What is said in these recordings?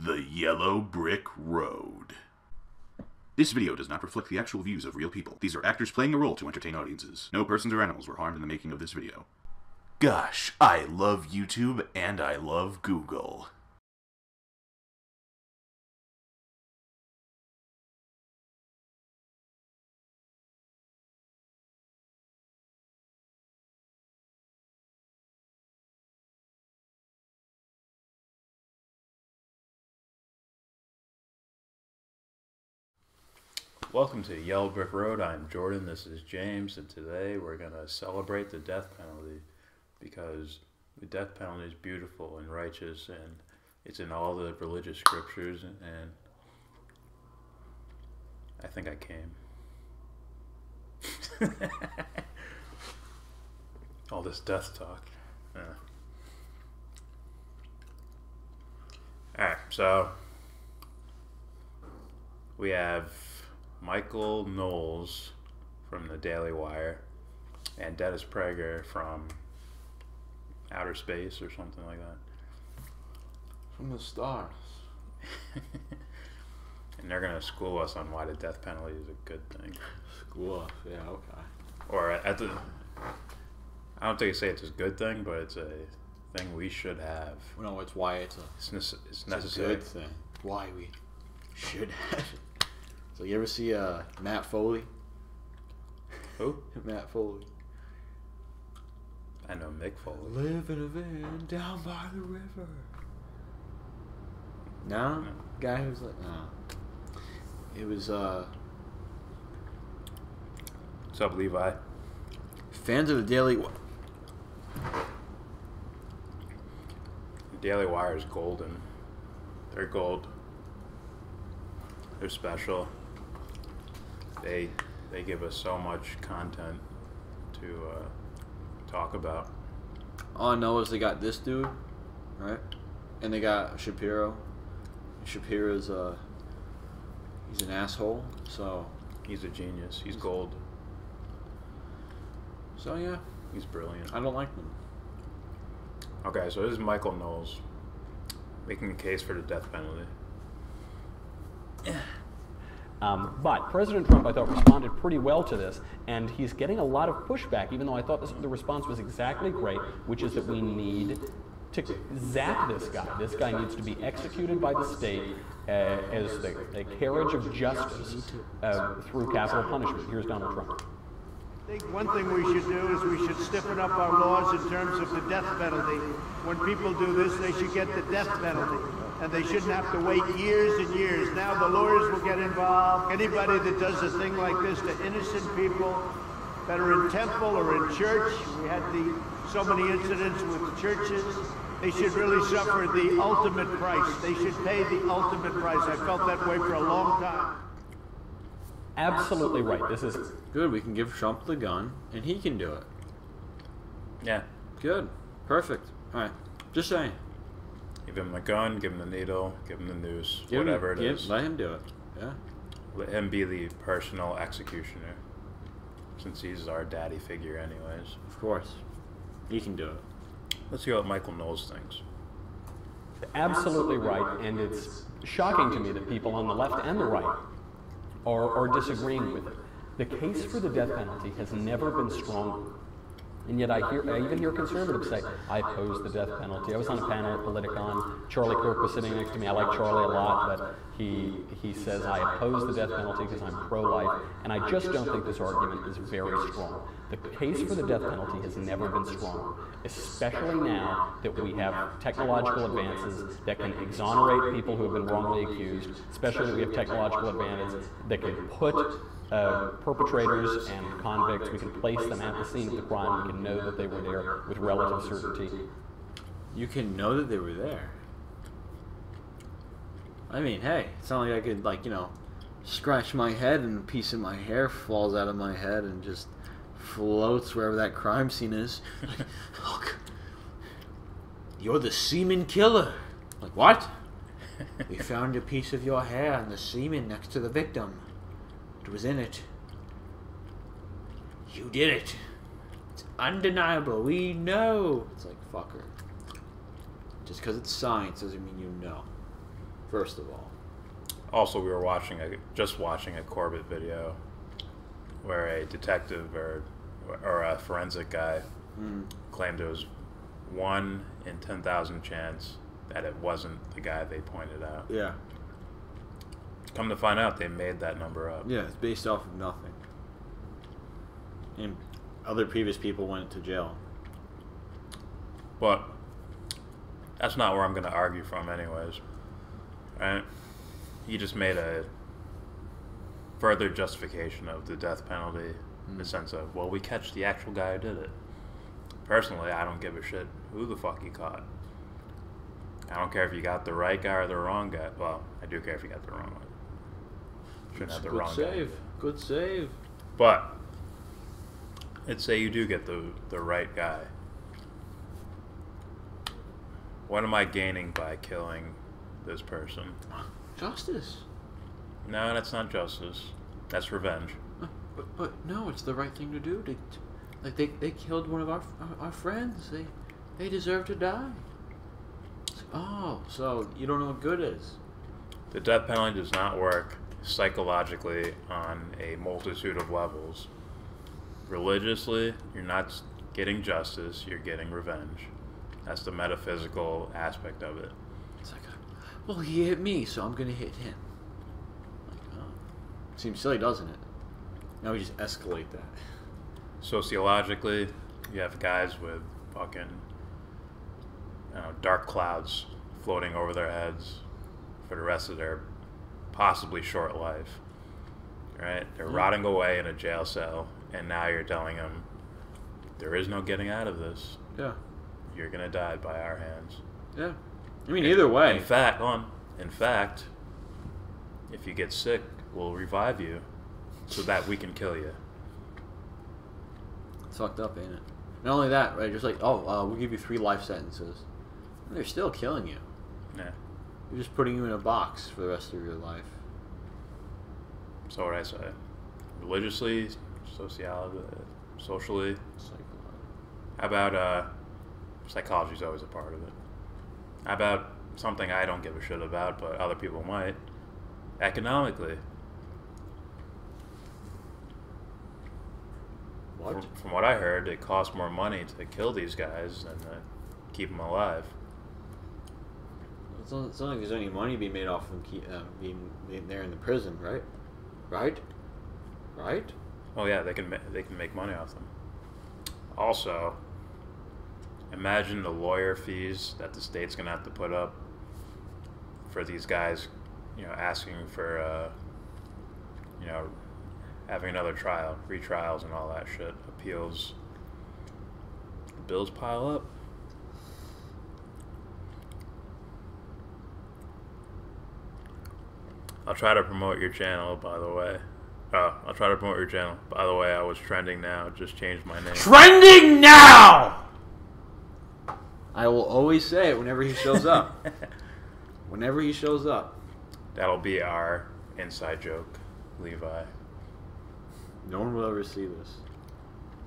The Yellow Brick Road. This video does not reflect the actual views of real people. These are actors playing a role to entertain audiences. No persons or animals were harmed in the making of this video. Gosh, I love YouTube and I love Google. Welcome to Yellow Brick Road. I'm Jordan, this is James, and today we're going to celebrate the death penalty because the death penalty is beautiful and righteous, and it's in all the religious scriptures, and I think I came. All this death talk. Yeah. Alright, so we have Michael Knowles from the Daily Wire and Dennis Prager from outer space or something like that. From the stars. And they're going to school us on why the death penalty is a good thing. School us, yeah, okay. Or I don't think I say it's a good thing, but it's a thing we should have. No, it's why it's necessary. a good thing. Why we should have it. So you ever see Matt Foley? Who? Matt Foley. I know Mick Foley. Live in a van down by the river. No? No. Guy who's like, no. It was, What's up, Levi? fans of the Daily... The Daily Wire is golden. They're gold. They're special. They give us so much content to talk about. All I know is they got this dude, right? And they got Shapiro. Shapiro's, he's an asshole, so... He's a genius. He's gold. So, yeah. He's brilliant. I don't like them. Okay, so this is Michael Knowles making a case for the death penalty. But President Trump, I thought, responded pretty well to this, and he's getting a lot of pushback, even though I thought the response was exactly great, which is that we need to zap this guy. This guy needs to be executed by the state as a carriage of justice through capital punishment. Here's Donald Trump. I think one thing we should do is we should stiffen up our laws in terms of the death penalty. When people do this, they should get the death penalty. And they shouldn't have to wait years and years. Now the lawyers will get involved. Anybody that does a thing like this to innocent people that are in temple or in church, we had so many incidents with the churches, they should really suffer the ultimate price. They should pay the ultimate price. I felt that way for a long time. Absolutely right. This is Good, we can give Trump the gun, and he can do it. Yeah. Good. Perfect. Alright. Just saying. Give him the gun, give him the needle, give him the noose, whatever it is. Let him do it. Yeah. Let him be the personal executioner, since he's our daddy figure anyways. Of course. He can do it. Let's see what Michael Knowles thinks. absolutely right, and it's shocking to me that people on the left and the right are disagreeing with it. The case for the death penalty has never been stronger. And yet I even hear conservatives say, I oppose the death penalty. I was on a panel at Politicon. Charlie Kirk was sitting next to me. I like Charlie a lot, but he says, I oppose the death penalty because I'm pro-life. And I just don't think this argument is very strong. The case for the death penalty has never been stronger, especially now that we have technological advances that can exonerate people who have been wrongly accused, especially that we have technological advances that can put perpetrators and convicts, we can place them at the scene of the crime, we can know that they were there with relative certainty. You can know that they were there. I mean, hey, it's not like I could, like, you know, scratch my head and a piece of my hair falls out of my head and just floats wherever that crime scene is. Look, you're the semen killer. Like, what? We found a piece of your hair and the semen next to the victim. It was in it. You did it. It's undeniable. We know. It's like, fucker. Just because it's science doesn't mean you know. First of all. Also, we were just watching a Corbett video where a detective or a forensic guy claimed it was 1 in 10,000 chance that it wasn't the guy they pointed out. Yeah. Come to find out, they made that number up. Yeah, it's based off of nothing. And other previous people went to jail. But that's not where I'm going to argue from anyways. Right? He just made a further justification of the death penalty in the sense of, well, we catch the actual guy who did it. Personally, I don't give a shit who the fuck you caught. I don't care if you got the right guy or the wrong guy. Well, I do care if you got the wrong one. Shouldn't have the wrong guy. Good save. But let's say you do get the right guy. What am I gaining by killing this person? Justice. No, that's not justice. That's revenge. But no, it's the right thing to do. They killed one of our friends. They deserve to die. Oh, so you don't know what good is. The death penalty does not work psychologically on a multitude of levels. Religiously, you're not getting justice, you're getting revenge. That's the metaphysical aspect of it. It's like, well, he hit me, so I'm gonna hit him. Like, oh. Seems silly, doesn't it? Now we just escalate that. Sociologically, you have guys with fucking dark clouds floating over their heads for the rest of their possibly short life. Right? They're rotting away in a jail cell, and now you're telling them there is no getting out of this. Yeah. You're gonna die by our hands. Yeah. I mean, either way. In fact, if you get sick, we'll revive you so that we can kill you. It's fucked up, ain't it? Not only that, right? Just like, we'll give you 3 life sentences. And they're still killing you. Yeah. They're just putting you in a box for the rest of your life. So what I say? Religiously, socially. How about psychology's always a part of it. How about something I don't give a shit about, but other people might? Economically. What? From what I heard, it costs more money to kill these guys than to keep them alive. It's not like there's any money being made off of them being there in the prison, right? Right? Oh yeah, they can make money off them. Also, imagine the lawyer fees that the state's gonna have to put up for these guys, asking for, having another trial, retrials and all that shit, appeals. The bills pile up. I'll try to promote your channel, by the way. I was trending now. Just changed my name. Trending now! I will always say it whenever he shows up. Whenever he shows up. That'll be our inside joke, Levi. No one will ever see this.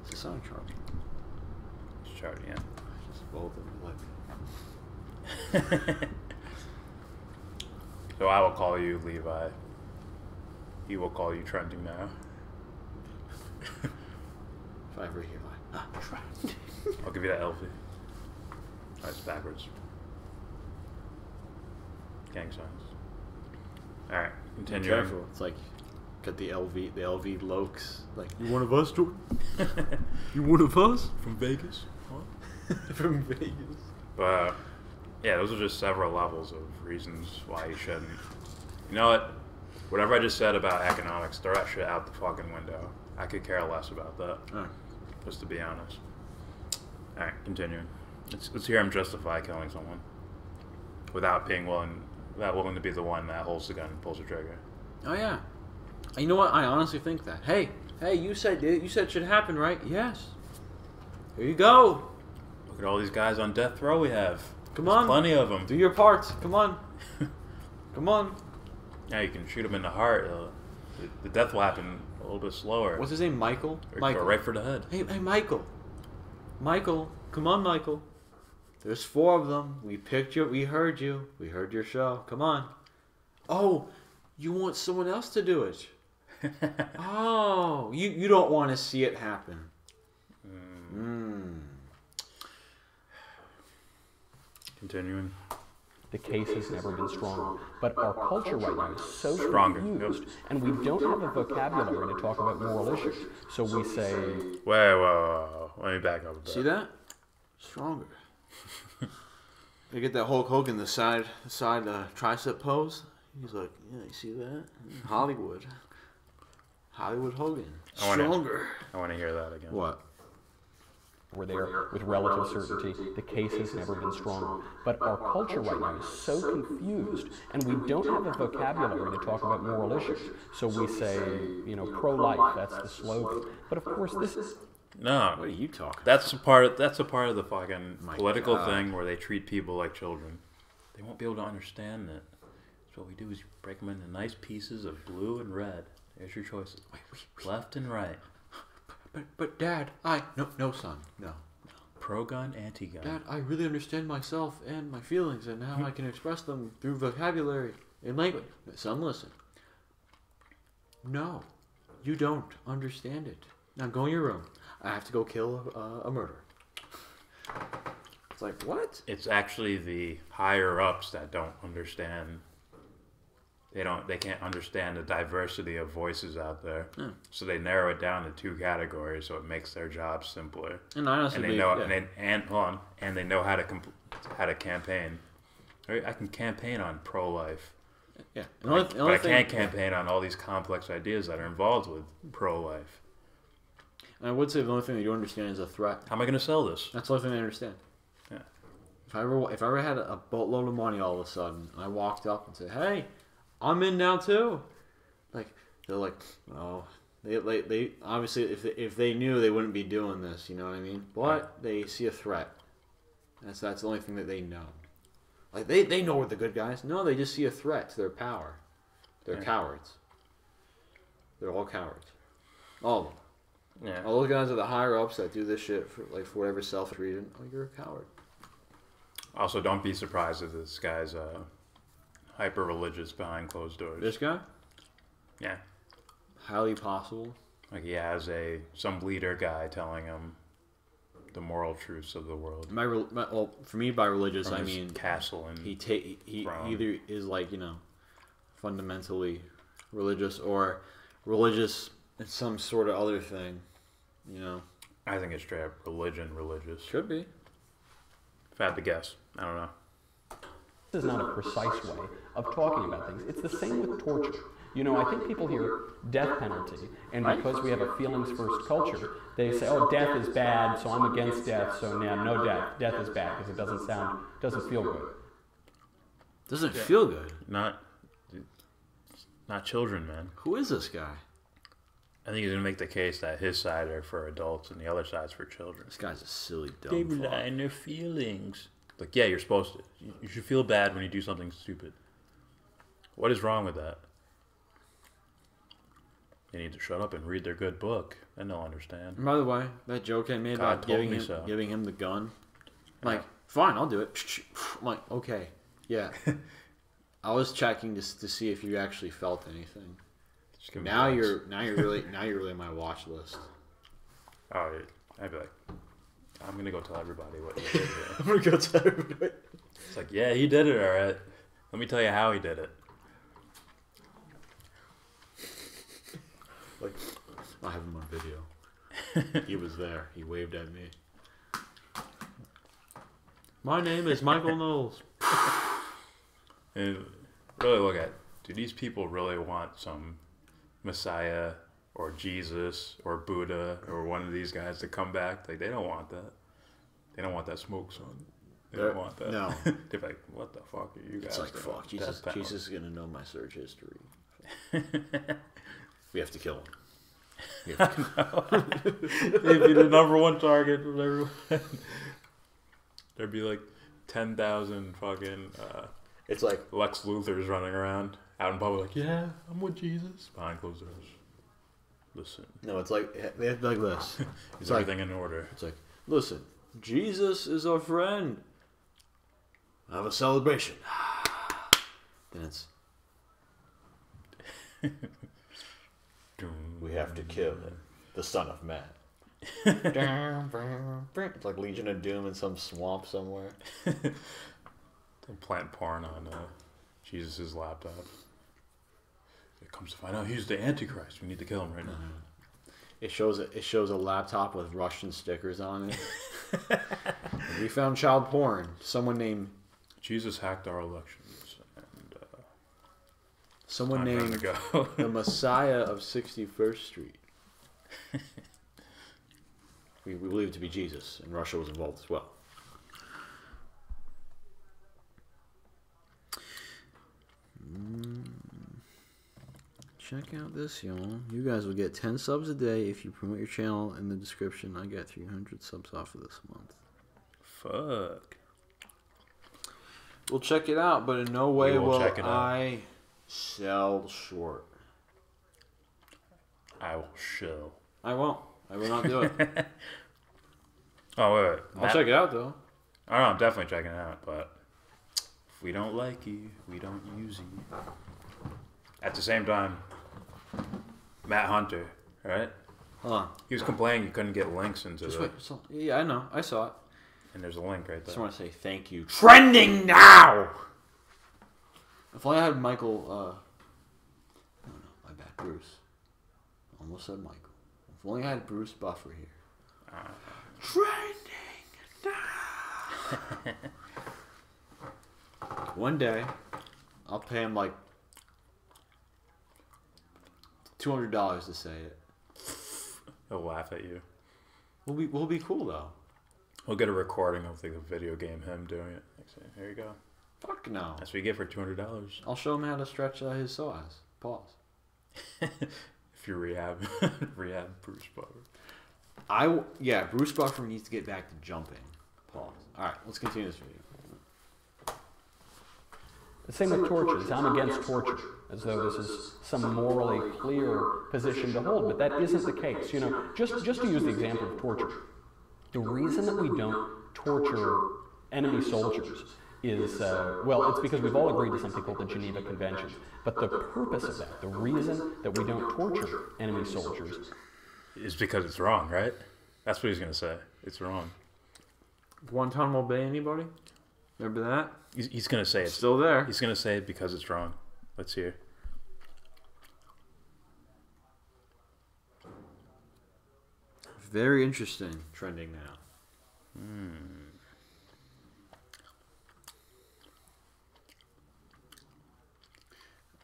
It's a sound chart. It's charting, yeah. Just both of them. So I will call you Levi. He will call you trending now. If I ever hear trend. I'll give you that LV. Oh, it's backwards. Gang signs. Alright, continuing. Be careful. It's like, got the LV lokes. Like, you one of us, Jordan? You one of us? From Vegas? Huh? From Vegas. But, yeah, those are just several levels of reasons why you shouldn't. You know what? Whatever I just said about economics, throw that shit out the fucking window. I could care less about that. Right. Just to be honest. Alright, continuing. Let's hear him justify killing someone. Without willing to be the one that holds the gun and pulls the trigger. Oh yeah. You know what? I honestly think that. Hey, you said it should happen, right? Yes. Here you go. Look at all these guys on death row we have. Come There's on. plenty of them. Do your parts. Come on. Come on. Yeah, you can shoot them in the heart. The death will happen a little bit slower. What's his name? Michael? Or right for the head. Hey, Michael. Michael. Come on, Michael. There's 4 of them. We picked you. We heard you. We heard your show. Come on. Oh, you want someone else to do it. Oh, you don't want to see it happen. Continuing. The case has never been stronger, but our culture right now is so Stronger, confused, and we don't have a vocabulary to talk about moral issues. So we say, Whoa. Let me back up a bit. See that? Stronger. They get that Hulk Hogan, the side tricep pose. He's like, yeah, you see that? Hollywood Hogan. Stronger. I want to hear that again. What? we're there with relative certainty. The case has never been stronger. But our culture right now is so confused, and we don't have a vocabulary to talk about moral issues. So we say, pro-life, that's the slogan. But of course, this is... No. What are you talking about? That's a part of the fucking political thing where they treat people like children. They won't be able to understand that. So what we do is break them into nice pieces of blue and red. There's your choices. Left and right. But Dad, no, son, no. Pro-gun, anti-gun. Dad, I really understand myself and my feelings, and now I can express them through vocabulary and language. Son, listen. No, you don't understand it. Now go in your room. I have to go kill a murderer. It's like, what? It's actually the higher-ups that don't understand. They can't understand the diversity of voices out there. So they narrow it down to 2 categories, so it makes their job simpler. And I honestly they know and they know how to campaign. Right? I can campaign on pro-life. Yeah. But I can't campaign on all these complex ideas that are involved with pro-life. And I would say the only thing that you understand is a threat. How am I going to sell this? That's the only thing I understand. Yeah. If I ever had a boatload of money all of a sudden, and I walked up and said, "Hey, I'm in now too," they're like, "Oh," they obviously if they knew, they wouldn't be doing this. You know what I mean? But they see a threat. That's the only thing that they know. Like they know we're the good guys. No, they just see a threat to their power. They're cowards. They're all cowards. All of them. Yeah. All those guys are the higher ups that do this shit for whatever selfish reason. Oh, you're a coward. Also, don't be surprised if this guy's hyper religious behind closed doors. This guy? Yeah. Highly possible. Like he has some leader guy telling him the moral truths of the world. For me, by religious, From I his mean castle and he either is fundamentally religious or religious in some sort of other thing. I think it's straight up religious. Should be. If I had to guess, I don't know. This is not a precise way of talking about things. It's the same with torture. I think people hear death penalty, and because we have a feelings-first culture, they say, "Oh, death is bad, so I'm against death, so now no death. Death is bad because it doesn't feel good." Doesn't feel good. Not children, man. Who is this guy? I think he's gonna make the case that his side are for adults and the other side's for children. This guy's a silly dumb They fuck. rely on their feelings. Like, yeah, you're supposed to. You should feel bad when you do something stupid. What is wrong with that? They need to shut up and read their good book, and they'll understand. And by the way, that joke I made about giving him the gun, fine, I'll do it. I'm like, okay, yeah. I was checking to see if you actually felt anything. Now you're really on my watch list. Oh, I'd be like, I'm gonna go tell everybody what he did here. I'm gonna go tell everybody. It's like, yeah, he did it, all right. Let me tell you how he did it. Like, I have him on video. He was there. He waved at me. My name is Michael Knowles. And really look at, do these people really want some Messiah or Jesus or Buddha or one of these guys to come back? Like, they don't want that. They don't want that smoke, son. They don't want that. No. They're like, what the fuck are you guys It's like, doing? fuck, Jesus is going to know my search history. We have to kill him. They'd be the #1 target. There'd be like 10,000 fucking it's like Lex Luthors running around out in public. Like, yeah, I'm with Jesus. Behind closed doors. Listen. No, it's like they have to be like this. Is everything in order? It's like, listen, Jesus is our friend. Have a celebration. Then it's, We have to kill him, the son of man. It's like Legion of Doom in some swamp somewhere. They'll plant porn on Jesus' laptop. It comes to find out he's the Antichrist. We need to kill him right now. It shows a laptop with Russian stickers on it. We found child porn. Someone named Jesus hacked our elections, and someone named the Messiah of 61st Street. We believe it to be Jesus, and Russia was involved as well. Check out this, y'all. You guys will get 10 subs a day if you promote your channel in the description. I got 300 subs off of this month. Fuck. We'll check it out, but in no way will check it out. I sell short. I will show. I won't. I will not do it. Oh, wait. I'll check it out, though. I don't know, I'm definitely checking it out, but if we don't like you, we don't use you. At the same time, Matt Hunter, right? Hold on. He was complaining you couldn't get links into Just the... wait. Yeah, I know. I saw it. And there's a link right I just there. want to say thank you. Trending now! If only I had Michael... no, my bad. Bruce. Almost said Michael. If only I had Bruce Buffer here. Trending now! One day, I'll pay him like $200 to say it. He'll laugh at you. We'll be cool though. We'll get a recording of like, the video game, him doing it. Here you go. Fuck no. That's what you get for $200. I'll show him how to stretch his psoas. Pause. If you're rehab Bruce Buffer. Yeah, Bruce Buffer needs to get back to jumping. Pause. All right, let's continue this video. The same with torture. I'm against torture, as though this is some morally clear position to hold, but that isn't the case. You know, just to use the example of torture, the reason that we don't torture enemy soldiers is, well, it's because we've all agreed to something called the Geneva Conventions. But the purpose of that, the reason that we don't torture enemy soldiers, is because it's wrong, right? That's what he's going to say. It's wrong. Guantanamo Bay, anybody? Remember that? He's going to say it's still there. He's going to say it because it's wrong. Let's hear. Very interesting. Trending now.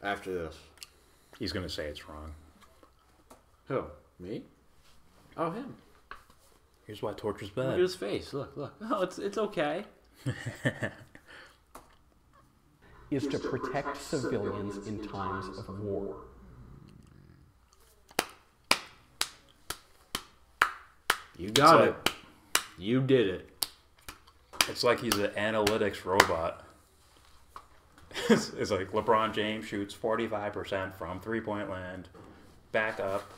After this. He's going to say it's wrong. Who? Me? Oh, him. Here's why torture's Look bad. at his face. Look. Oh, it's okay. is to protect civilians in times of war. You got it. You did it. It's like he's an analytics robot. It's like LeBron James shoots 45% from three-point land, back up,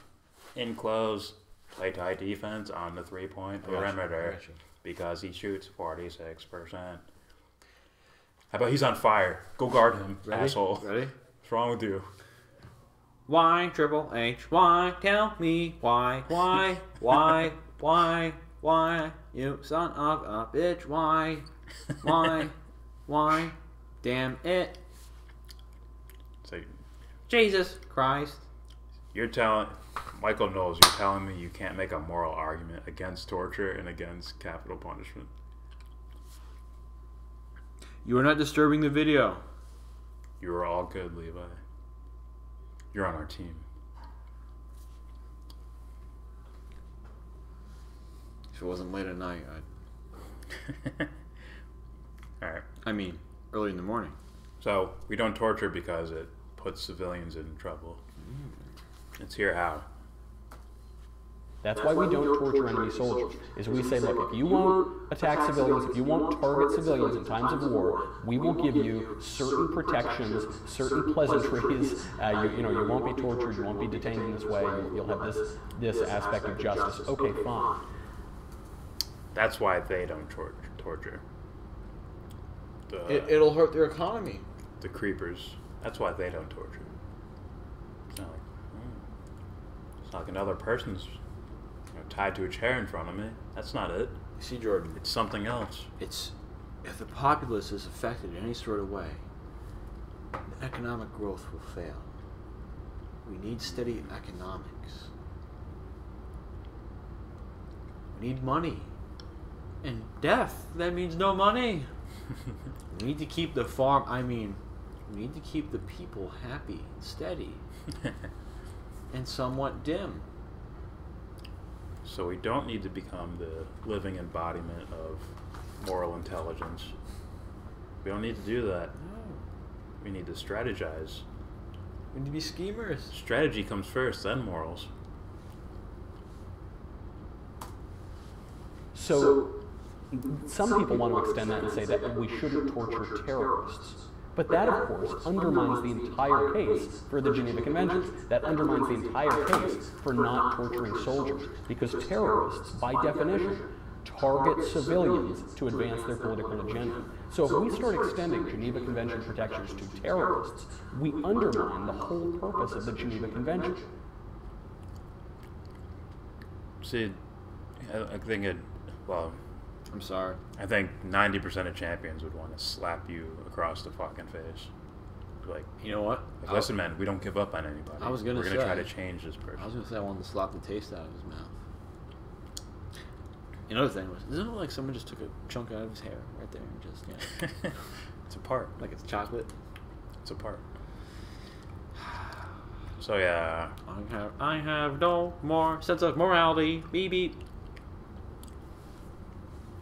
in close, play tight defense on the three-point perimeter because he shoots 46%. How about he's on fire? Go guard him, asshole. Ready? What's wrong with you? Why, Triple H, why? Tell me why, you son of a bitch, why, damn it, It's like, Jesus Christ. you're telling, Michael Knowles, you're telling me you can't make a moral argument against torture and against capital punishment. You are not disturbing the video. You are all good, Levi. You're on our team. If it wasn't late at night, Alright. I mean, early in the morning. So, we don't torture because it puts civilians in trouble. Let's hear how. That's why we don't torture enemy soldiers, is we say, look, if you won't attack civilians, if you won't target civilians in times of war, we will give you certain protections, certain pleasantries. You won't be tortured, you won't be detained in this way, you'll have this aspect of justice. Okay, fine. That's why they don't torture. It'll hurt their economy. The creepers. That's why they don't torture. It's not like, it's not like another person's tied to a chair in front of me. That's not it. You see, Jordan, It's something else. it's if the populace is affected in any sort of way, economic growth will fail. We need steady economics. We need money. And death, that means no money. We need to keep the we need to keep the people happy, steady, and somewhat dim. So we don't need to become the living embodiment of moral intelligence. We don't need to do that. No. We need to strategize. We need to be schemers. Strategy comes first, then morals. So, some people want to extend that and say that we shouldn't torture terrorists. But that, of course, undermines the entire case for the Geneva Conventions. That undermines the entire case for not torturing soldiers. Because terrorists, by definition, target civilians to advance their political agenda. So if we start extending Geneva Convention protections to terrorists, we undermine the whole purpose of the Geneva Convention. See, I think I'm sorry. I think 90% of champions would want to slap you across the fucking face. Like, You know what? listen, man, we don't give up on anybody. I was gonna We're gonna try say- to change this person. I was going to say I wanted to slap the taste out of his mouth. Another thing was, isn't it like someone just took a chunk out of his hair right there and just, It's a part. like it's chocolate? It's a part. So yeah, I have no more sense of morality. Beep beep.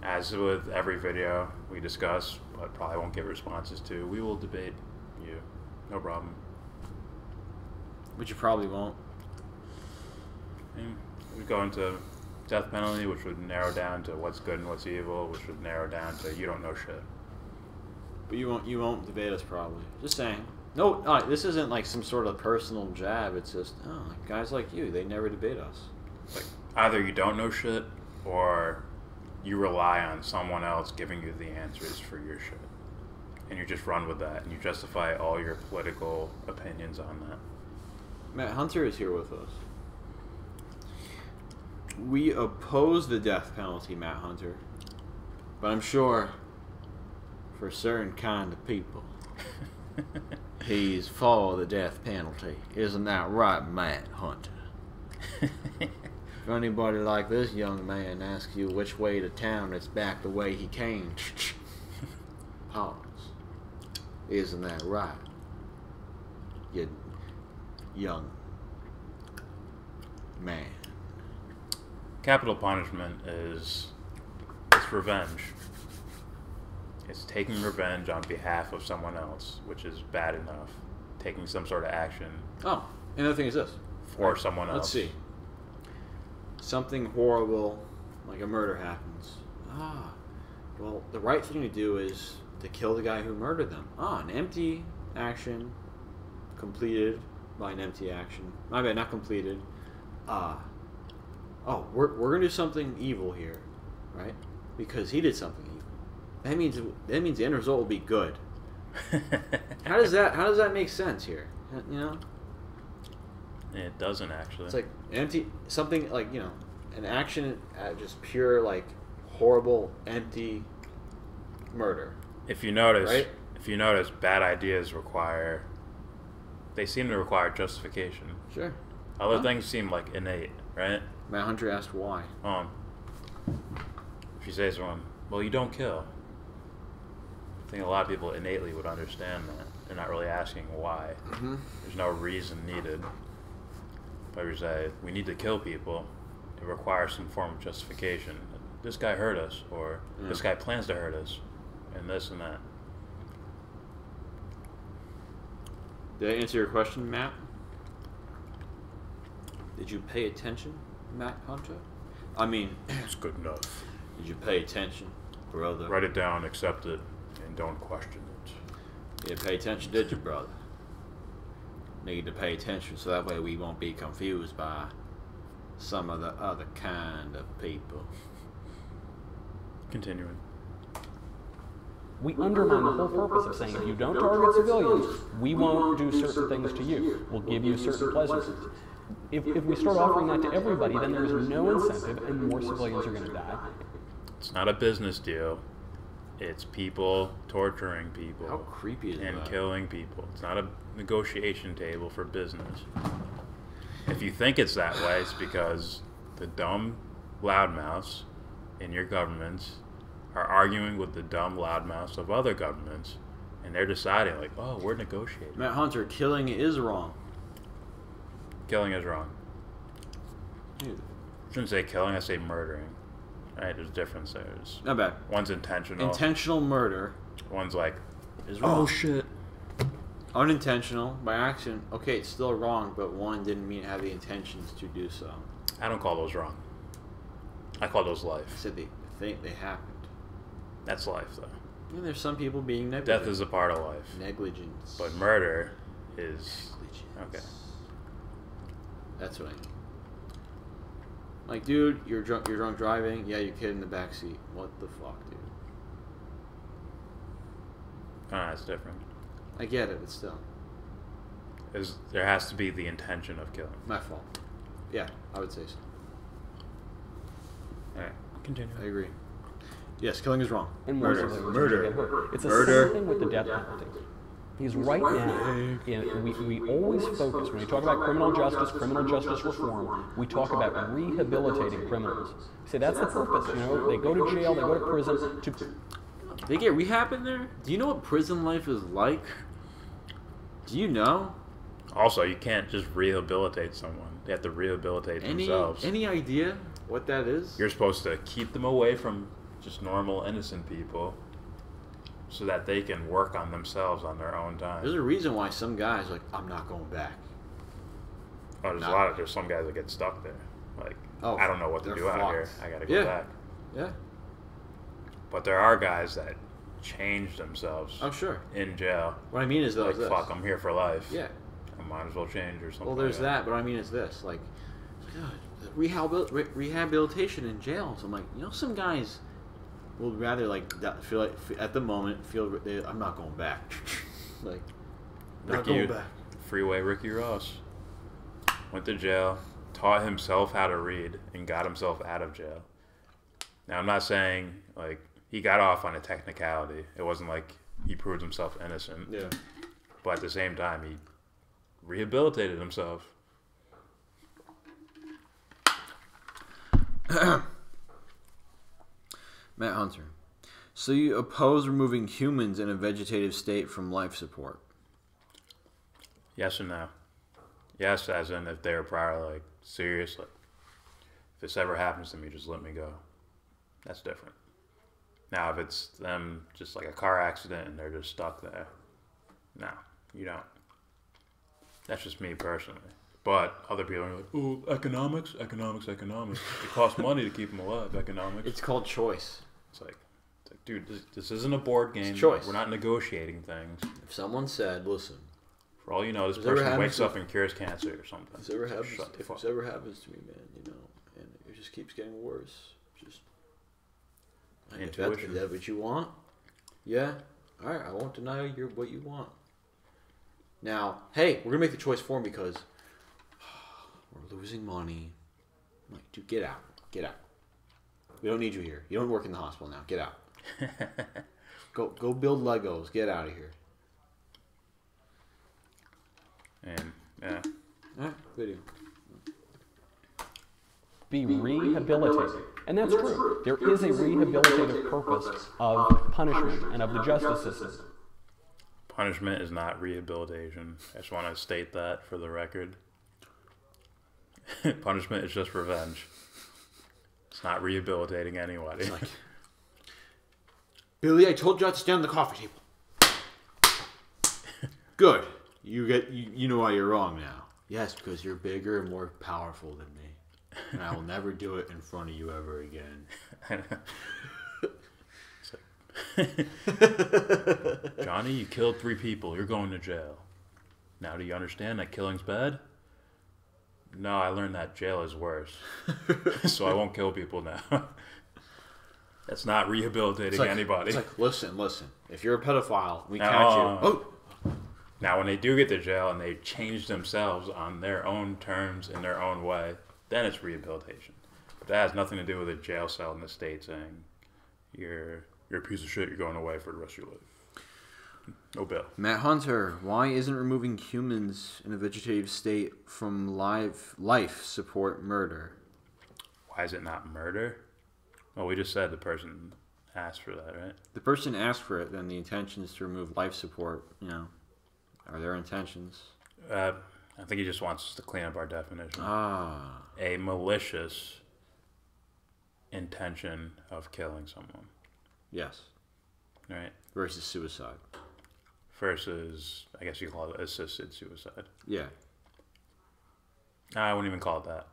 as with every video we discuss, but probably won't get responses to, we will debate you. No problem. But you probably won't. We go into death penalty, which would narrow down to what's good and what's evil, which would narrow down to you don't know shit. But you won't debate us probably. Just saying. No, this isn't like some sort of personal jab. It's just, guys like you, they never debate us. Like, either you don't know shit, or you rely on someone else giving you the answers for your shit. And you just run with that, and you justify all your political opinions on that. Matt Hunter is here with us. We oppose the death penalty, Matt Hunter. But I'm sure for a certain kind of people, he's for the death penalty. Isn't that right, Matt Hunter? If anybody like this young man asks you which way to town, it's back the way he came. Pause. Isn't that right, you young man? Capital punishment is revenge. It's taking revenge on behalf of someone else, which is bad enough. Taking some sort of action Oh, another thing is this. for someone else. Let's see. Something horrible, like a murder happens. Well, the right thing to do is to kill the guy who murdered them. An empty action completed by an empty action. My bad, not completed. We're gonna do something evil here, right? Because he did something evil. That means the end result will be good. How does that make sense here? You know? It doesn't actually. It's like something like, an action at just pure, like, horrible, empty murder. If you notice, Right? bad ideas they seem to require justification. Sure. Other things seem like innate, right? Matt Hunter asked why. If you say someone, well, you don't kill. I think a lot of people innately would understand that. They're not really asking why. Mm-hmm. There's no reason needed. But if you say, we need to kill people, it requires some form of justification. This guy hurt us, or this guy plans to hurt us, and this and that. Did I answer your question, Matt? Did you pay attention, Matt Hunter? I mean, It's good enough. did you pay attention, brother? Write it down, accept it, and don't question it. You didn't pay attention, did you, brother? Need to pay attention so that way we won't be confused by some of the other kind of people. Continuing. we undermine the whole purpose of saying if you don't target civilians, we won't do certain things to you. We'll give you certain pleasantries. If we start offering that to everybody, then there's no incentive and more civilians are going to die. It's not a business deal. It's people torturing people. How creepy is and that? killing people. It's not a negotiation table for business. If you think it's that way, it's because the dumb loudmouths in your governments are arguing with the dumb loudmouths of other governments, and they're deciding, like, oh, we're negotiating. Matt Hunter, killing is wrong. Killing is wrong. Dude. I shouldn't say killing, I say murdering. Right? There's a difference there. Not bad. One's intentional. Intentional murder One's like, is wrong. oh shit. Unintentional, by accident. Okay, it's still wrong, but one didn't mean have the intentions to do so. I don't call those wrong. I call those life. I said they think they happened. That's life, though. And there's some people being negligent. Death is a part of life. Negligence. But murder is... Negligence. Okay. That's what I mean. Like, dude, you're drunk driving. Yeah, your kid in the back seat. What the fuck, dude? That's different. I get it, but still. There has to be the intention of killing. My fault. Yeah, I would say so. Alright, continue. I agree. Yes, killing is wrong. And more civilians are gonna get hurt. It's the same thing with the death penalty. Because right now, we always focus, when we talk about criminal justice reform, we talk about rehabilitating criminals. Say that's the purpose, you know, they go to jail, they go to prison to... They get rehab in there? Do you know what prison life is like? Do you know? Also, you can't just rehabilitate someone. They have to rehabilitate themselves. Any idea what that is? You're supposed to keep them away from just normal, innocent people so that they can work on themselves on their own time. There's a reason why some guys are like, I'm not going back. Oh, there's some guys that get stuck there. Like, Oh, I don't know what to they're do out here. fucked. I gotta go back. Yeah. But there are guys that change themselves Oh, sure. in jail. What I mean is, though, Like, is this. fuck, I'm here for life. Yeah. I might as well change or something. Well, there's like that, but what I mean is this. Like, rehabilitation in jail. So I'm like, you know, some guys will rather, like, feel like, at the moment, I'm not going back. Like, not going back. Freeway Ricky Ross went to jail, taught himself how to read, and got himself out of jail. Now, I'm not saying, like, he got off on a technicality. It wasn't like he proved himself innocent. Yeah. But at the same time, he rehabilitated himself. Matt Hunter. So you oppose removing humans in a vegetative state from life support? Yes or no? Yes, as in if they're prior, like, serious, like, if this ever happens to me, just let me go. That's different. Now, if it's them just like a car accident and they're just stuck there, no, you don't. That's just me personally. But other people are like, oh, economics. It costs money to keep them alive, economics. It's called choice. It's like dude, this isn't a board game. It's choice. We're not negotiating things. If someone said, listen, for all you know, this person wakes up and cures cancer or something. If this ever happens to me, man, you know, and it just keeps getting worse, just... If that's what you want, yeah, all right, I won't deny what you want. Now, hey, we're going to make the choice for him because we're losing money. I'm like, dude, get out. Get out. We don't need you here. You don't work in the hospital now. Get out. Go build Legos. Get out of here. And, yeah. All right, video. Be rehabilitated. And that's true. There is a rehabilitative purpose of punishment and of the justice system. Punishment is not rehabilitation. I just want to state that for the record. Punishment is just revenge. It's not rehabilitating anybody. It's like, Billy, I told you not to stand on the coffee table. Good. You know why you're wrong now. Yes, because you're bigger and more powerful than me. And I will never do it in front of you ever again. Johnny, you killed 3 people. You're going to jail. Now, do you understand that killing's bad? No, I learned that jail is worse. So I won't kill people now. That's not rehabilitating anybody. It's like, listen. If you're a pedophile, we catch you. Oh. Now, when they do get to jail and they change themselves on their own terms in their own way, then it's rehabilitation. But that has nothing to do with a jail cell in the state saying, you're a piece of shit, you're going away for the rest of your life. No bill. Matt Hunter, why isn't removing humans in a vegetative state from life support murder? Why is it not murder? Well, we just said the person asked for that, right? The person asked for it, then the intention is to remove life support, are their intentions. I think he just wants us to clean up our definition. A malicious intention of killing someone. Yes. Right? Versus suicide. Versus, I guess you call it assisted suicide. Yeah. I wouldn't even call it that.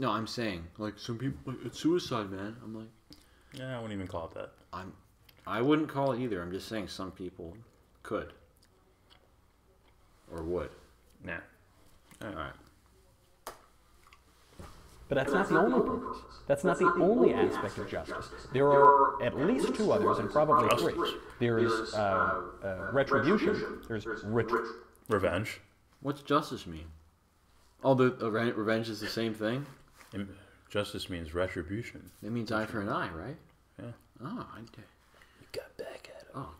I'm saying, like, some people, like, it's suicide, man. I'm like... Yeah, I wouldn't even call it that. I wouldn't call it either. I'm just saying some people could. Or would. Yeah. All right. But that's not the only purpose. That's not the only aspect of justice. There are at least two others, and probably three. There is retribution. There's revenge. What's justice mean? Oh, the revenge is the same thing? Justice means retribution. It means eye for an eye, right? Yeah. Oh, You got back at him. Oh,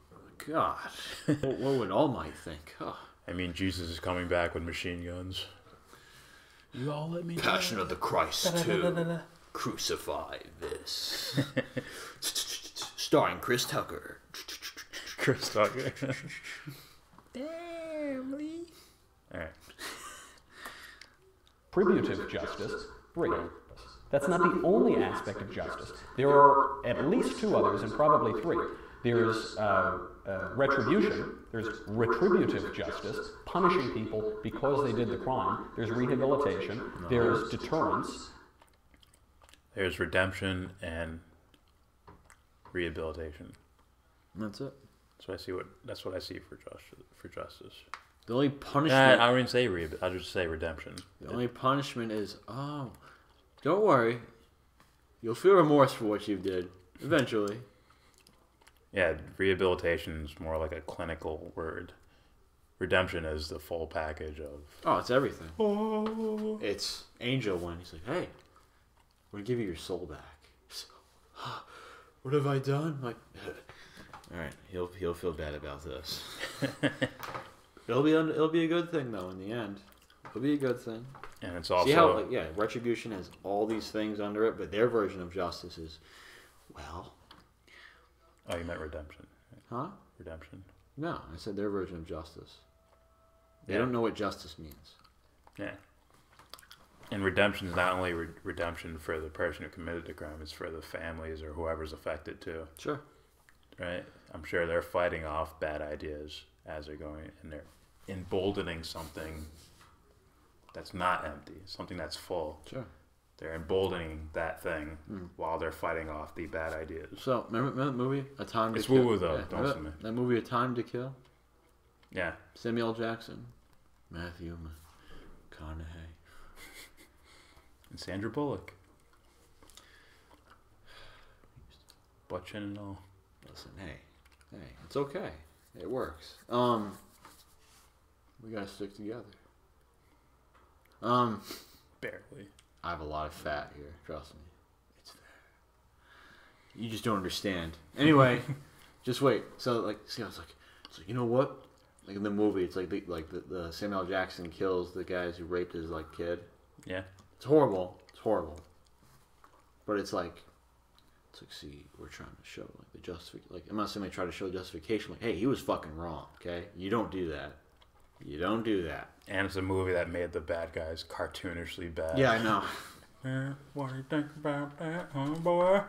God. What would All Might think? Oh. I mean, Jesus is coming back with machine guns. You all let me know. Passion of the Christ 2. Crucify this. Starring Chris Tucker. Chris Tucker. Family. All right. Retributive justice, 3. That's not the only aspect of justice. There are at least two others, and probably 3. There's retribution. There's retributive justice, punishing people because they did the crime. There's rehabilitation. There's deterrence. There's redemption and rehabilitation. That's it. That's what I see for justice. The only punishment... I wouldn't say I'll just say redemption. The only punishment is, don't worry. You'll feel remorse for what you did, eventually. Yeah, rehabilitation is more like a clinical word. Redemption is the full package of... Oh, it's everything. Oh. It's Angel when he's like, hey, we're going to give you your soul back. What have I done? Like, all right, he'll feel bad about this. It'll be a good thing, though, in the end. It'll be a good thing. And it's also... See how, retribution has all these things under it, but their version of justice is, well... Oh, you meant redemption. Huh? Redemption. No, I said their version of justice. They don't know what justice means. Yeah. And redemption is not only redemption for the person who committed the crime, it's for the families or whoever's affected too. Sure. Right? I'm sure they're fighting off bad ideas as they're going, and they're emboldening something that's not empty, something that's full. Sure. They're emboldening that thing while they're fighting off the bad ideas. So, remember that movie, A Time to It's Kill? woo-woo, though. Yeah, Don't listen to me. that movie, A Time to Kill? Yeah. Samuel L. Jackson, Matthew McConaughey. And Sandra Bullock. Butt chin and all. Listen, hey, it's okay. It works. We gotta stick together. Barely. I have a lot of fat here. Trust me, it's there. You just don't understand. Anyway, just wait. So I was like, you know what? Like in the movie, it's like the Samuel L. Jackson kills the guys who raped his kid. Yeah. It's horrible. But it's like, see, we're trying to show the justification. I'm not saying they try to show justification. Like, hey, he was fucking wrong. Okay, you don't do that. And it's a movie that made the bad guys cartoonishly bad. Yeah, I know. What do you think about that, boy?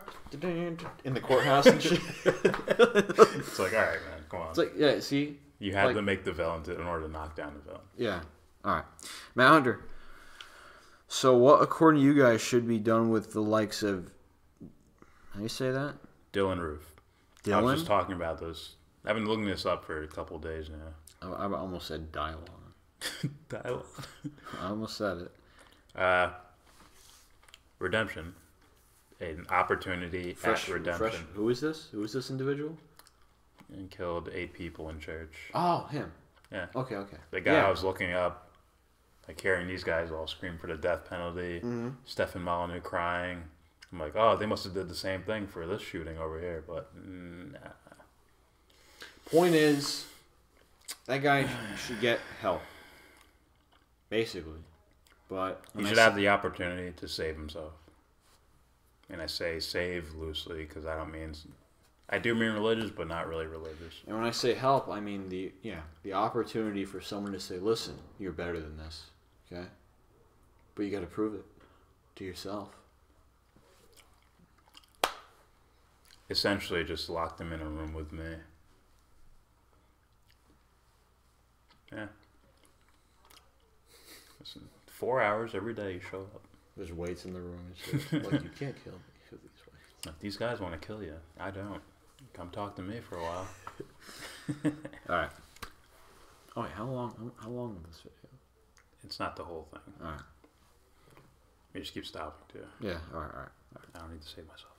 In the courthouse and shit. It's like, all right, man, come on. It's like, yeah, see? You had to make the villain in order to knock down the villain. Yeah. All right. Matt Hunter. So what, according to you guys, should be done with the likes of... How do you say that? Dylan Roof. Dylan? I was just talking about this. I've been looking this up for a couple of days now. I almost said dialogue. Dialogue. I almost said it. Redemption an opportunity at redemption. Who is this? Who is this individual? And killed 8 people in church. Oh, him. Yeah. Okay. The guy I was looking up, like hearing these guys all scream for the death penalty, Stephen Molyneux crying. I'm like, oh, they must have did the same thing for this shooting over here, but nah. Point is, that guy should get help, basically. But he should have the opportunity to save himself. And I say save loosely because I do mean religious, but not really religious. And when I say help, I mean the opportunity for someone to say, listen, you're better than this, okay? But you got to prove it to yourself. Essentially, just lock them in a room with me. Yeah. Listen, 4 hours every day you show up. There's weights in the room and shit. Like, you can't kill me with these weights. Like, these guys want to kill you. I don't. Come talk to me for a while. All right. Oh, wait, how long is this video? It's not the whole thing. All right. We just keep stopping, too. Yeah, all right. I don't need to save myself.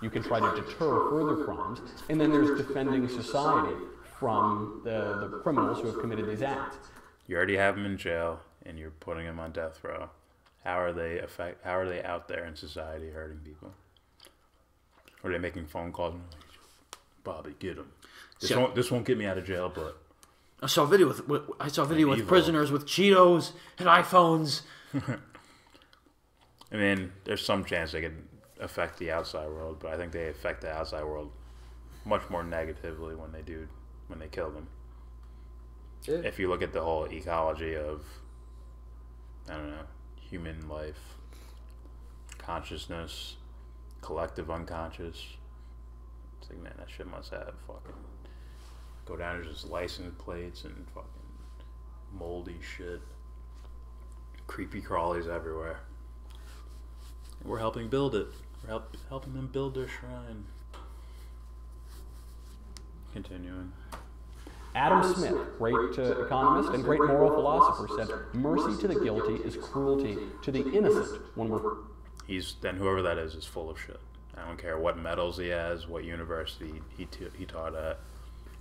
You can try to deter further crimes, and then there's defending society from the criminals who have committed these acts. You already have them in jail, and you're putting them on death row. How are they out there in society hurting people? Or are they making phone calls and like, Bobby, get him. This won't get me out of jail, but I saw a video with prisoners with Cheetos and iPhones. I mean, there's some chance they could affect the outside world, but I think they affect the outside world much more negatively when they kill them. Yeah. If you look at the whole ecology of, I don't know, human life, consciousness, collective unconscious, it's like, man, that shit must have fucking go down to just license plates and fucking moldy shit, creepy crawlies everywhere. And we're helping build it. We're helping them build their shrine. Continuing. Adam Smith, great economist and great moral philosopher, said, "Mercy to the guilty is cruelty to the innocent." When we're then whoever that is full of shit. I don't care what medals he has, what university he taught at.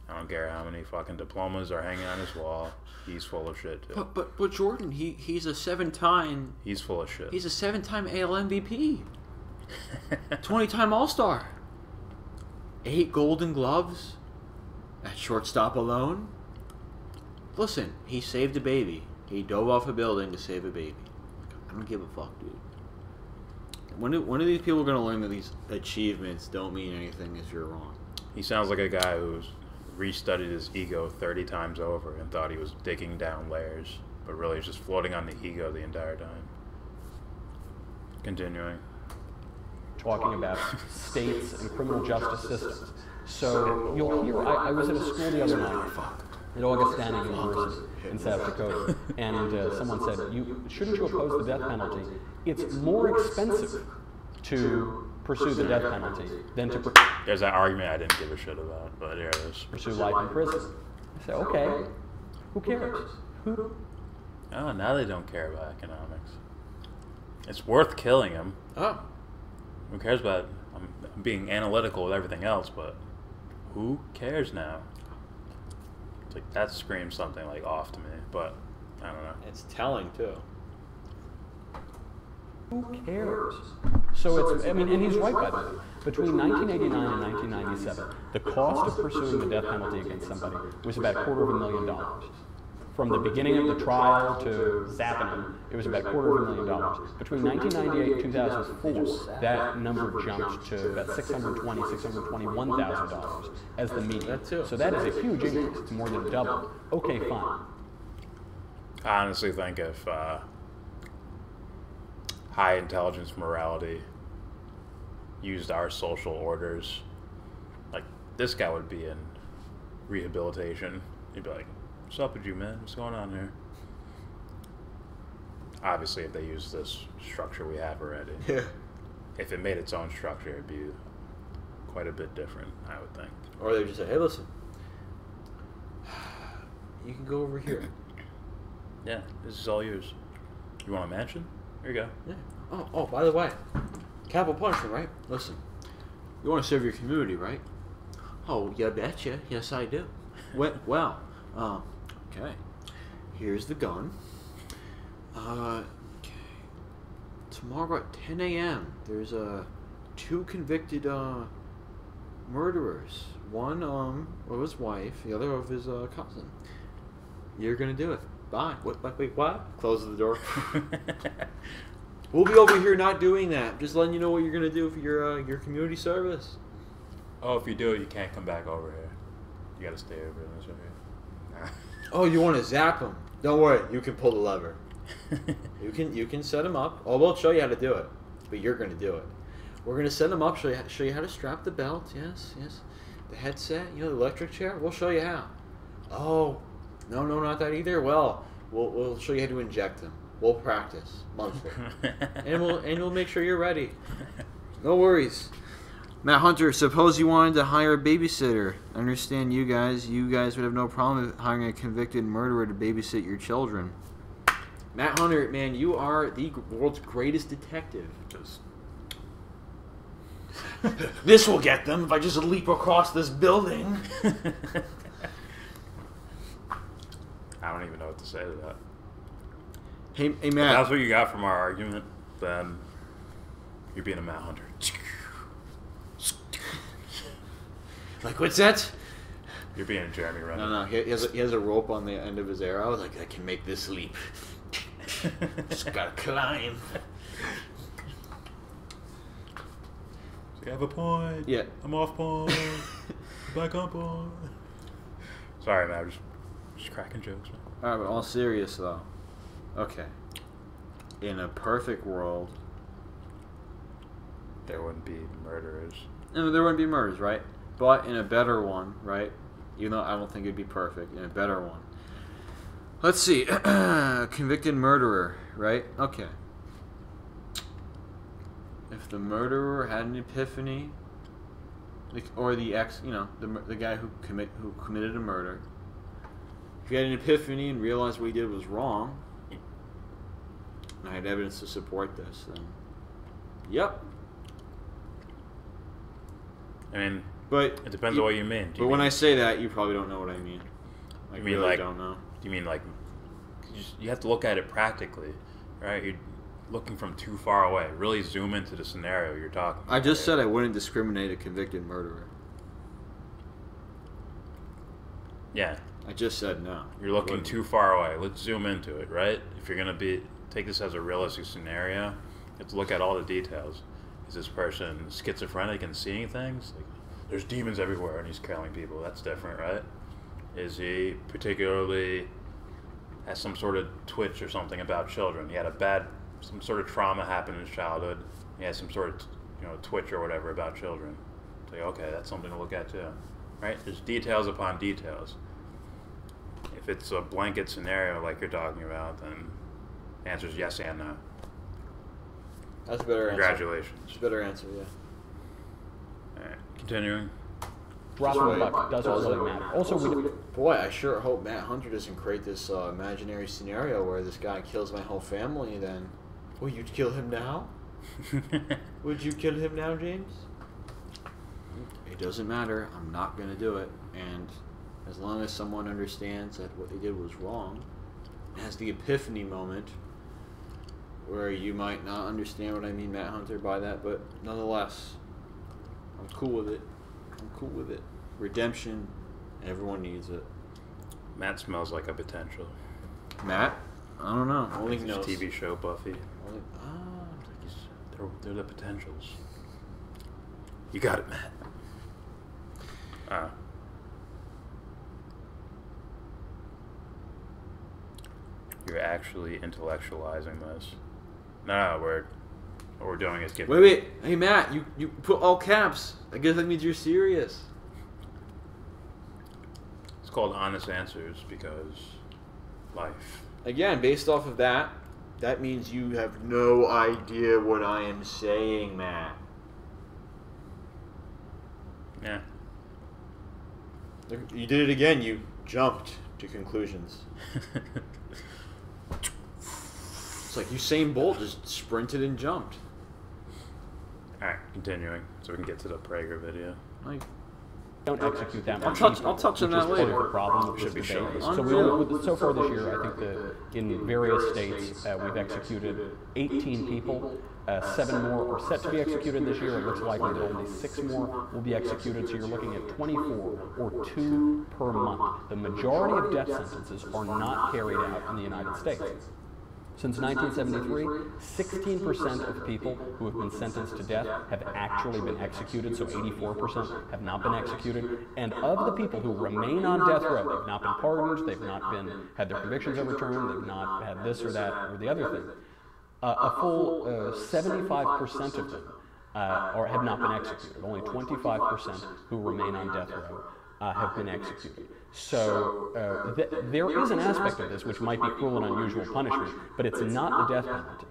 I don't care how many fucking diplomas are hanging on his wall. He's full of shit too. But Jordan, he's a 7-time. He's full of shit. He's a 7-time AL MVP, 20-time All-Star, 8 Golden Gloves. At shortstop alone? Listen, he saved a baby. He dove off a building to save a baby. I don't give a fuck, dude. When are these people going to learn that these achievements don't mean anything if you're wrong? He sounds like a guy who's restudied his ego 30 times over and thought he was digging down layers, but really he's just floating on the ego the entire time. Continuing. Talking about states and criminal justice systems. So you'll hear, I was at a school the other night at Augustana University in South Dakota, and someone said, shouldn't you oppose the death penalty? It's more expensive to pursue the death penalty than to There's that argument I didn't give a shit about, but here it is. Pursue life in prison. I say, okay, who cares? Oh, now they don't care about economics. It's worth killing him. Oh. Who cares about I'm being analytical with everything else, but who cares now? It's like that screams something like off to me, but I don't know. It's telling too. Who cares? So it's, and he's right, by the way. Between 1989 and 1997, the cost of pursuing the death penalty against somebody was about $250,000. From the beginning of the trial to zapping him, it was about $250,000. Between 1998 and 2004, that number jumped to about $621,000 as the median. So that is a huge increase. It's more than double. Okay, fine. I honestly think if high intelligence morality used our social orders, like this guy would be in rehabilitation. He'd be like, "What's up with you, man? What's going on here?" Obviously, if they use this structure we have already. Yeah. If it made its own structure, it'd be quite a bit different, I would think. Or they would just say, "Hey, listen, you can go over here." Yeah, this is all yours. You want a mansion? Here you go. Yeah. Oh, by the way, capital punishment, right? Listen, you want to serve your community, right? Oh, you betcha. Yes, I do. Well, okay. Here's the gun. Okay. Tomorrow at 10 a.m. There's two convicted murderers. One of his wife, the other of his cousin. You're gonna do it. Bye. Wait, what? Close the door. We'll be over here not doing that. Just letting you know what you're gonna do for your community service. Oh, if you do it, you can't come back over here. You gotta stay over in this area. Nah. Oh, you want to zap him? Don't worry, you can pull the lever. You can set him up. Oh, we'll show you how to do it, but you're gonna do it. We're gonna set him up. Show you how to strap the belt. Yes. The headset. You know, the electric chair. We'll show you how. Oh, no, not that either. Well, we'll show you how to inject him. We'll practice monthly, and we'll make sure you're ready. No worries. Matt Hunter, suppose you wanted to hire a babysitter. I understand you guys would have no problem hiring a convicted murderer to babysit your children. Matt Hunter, man, you are the world's greatest detective. This will get them if I just leap across this building. I don't even know what to say to that. Hey, Matt. If that's what you got from our argument, then you're being a Matt Hunter. Like, what's that? You're being Jeremy Renner. No. He has a rope on the end of his arrow. Like, I can make this leap. Just gotta climb. So you have a point. Yeah. I'm off point. Back on point. Sorry, man. I'm just cracking jokes, man. Alright, but all serious, though. Okay. In a perfect world, There wouldn't be murderers. there wouldn't be murders, right? But in a better one, right? Even though I don't think it'd be perfect, in a better one. Let's see. Convicted murderer, right? Okay. If the murderer had an epiphany, or the the guy who committed a murder, if he had an epiphany and realized what he did was wrong, and I had evidence to support this, then yep. I mean, But it depends on what you mean. But when I say that, you probably don't know what I mean. I You mean really like- don't know. You mean like you have to look at it practically, right? You're looking from too far away. Really zoom into the scenario you're talking about. I just said I wouldn't discriminate a convicted murderer. Yeah, I just said no. you're looking too far away. Let's zoom into it, right? If you're gonna take this as a realistic scenario, you have to look at all the details. Is this person schizophrenic and seeing things? Like, there's demons everywhere and he's killing people. That's different, right? Is he particularly has some sort of twitch or something about children? He had some sort of trauma happen in his childhood. He has some sort of, twitch or whatever about children. So, okay, that's something to look at too, right? There's details upon details. If it's a blanket scenario like you're talking about, then the answer is yes and no. That's a better answer. Congratulations. That's a better answer, yeah. All right, continuing. Drop of the bucket doesn't really matter. Also, Boy, I sure hope Matt Hunter doesn't create this imaginary scenario where this guy kills my whole family. Then, will you kill him now? Would you kill him now, James? It doesn't matter. I'm not gonna do it. And as long as someone understands that what they did was wrong, has the epiphany moment, where you might not understand what I mean, Matt Hunter, by that, but nonetheless, I'm cool with it. Redemption, everyone needs it. Matt smells like a potential. Matt? I don't know. Only His knows. TV show Buffy. Ah, They're the potentials. You got it, Matt. You're actually intellectualizing this. No, what we're doing is getting... wait. Hey, Matt, you put all caps. I guess that means you're serious. It's called Honest Answers because life. Again, based off of that, that means you have no idea what I am saying, Matt. Yeah. You did it again. You jumped to conclusions. It's like Usain Bolt just sprinted and jumped. Alright, continuing, so we can get to the Prager video. Like, don't execute that much. I'll touch on that later. The problem with this debate. So far this year, I think that in various states we've executed 18 people. 7 more are set to be executed this year. It looks likely that only 6 more will be executed. So you're looking at 24 or 2 per month. The majority of death sentences are not carried out in the United States. Since 1973, 16% of people who have been sentenced to death have actually been executed, so 84% have not been executed. And of the people who remain on death row, they've not been pardoned, they've not had their convictions overturned, they've not had this or that or the other thing. A full 75% of them have not been executed. Only 25% who remain on death row have been executed. So there is an aspect of this which might be cruel and unusual punishment, but it's not the death penalty.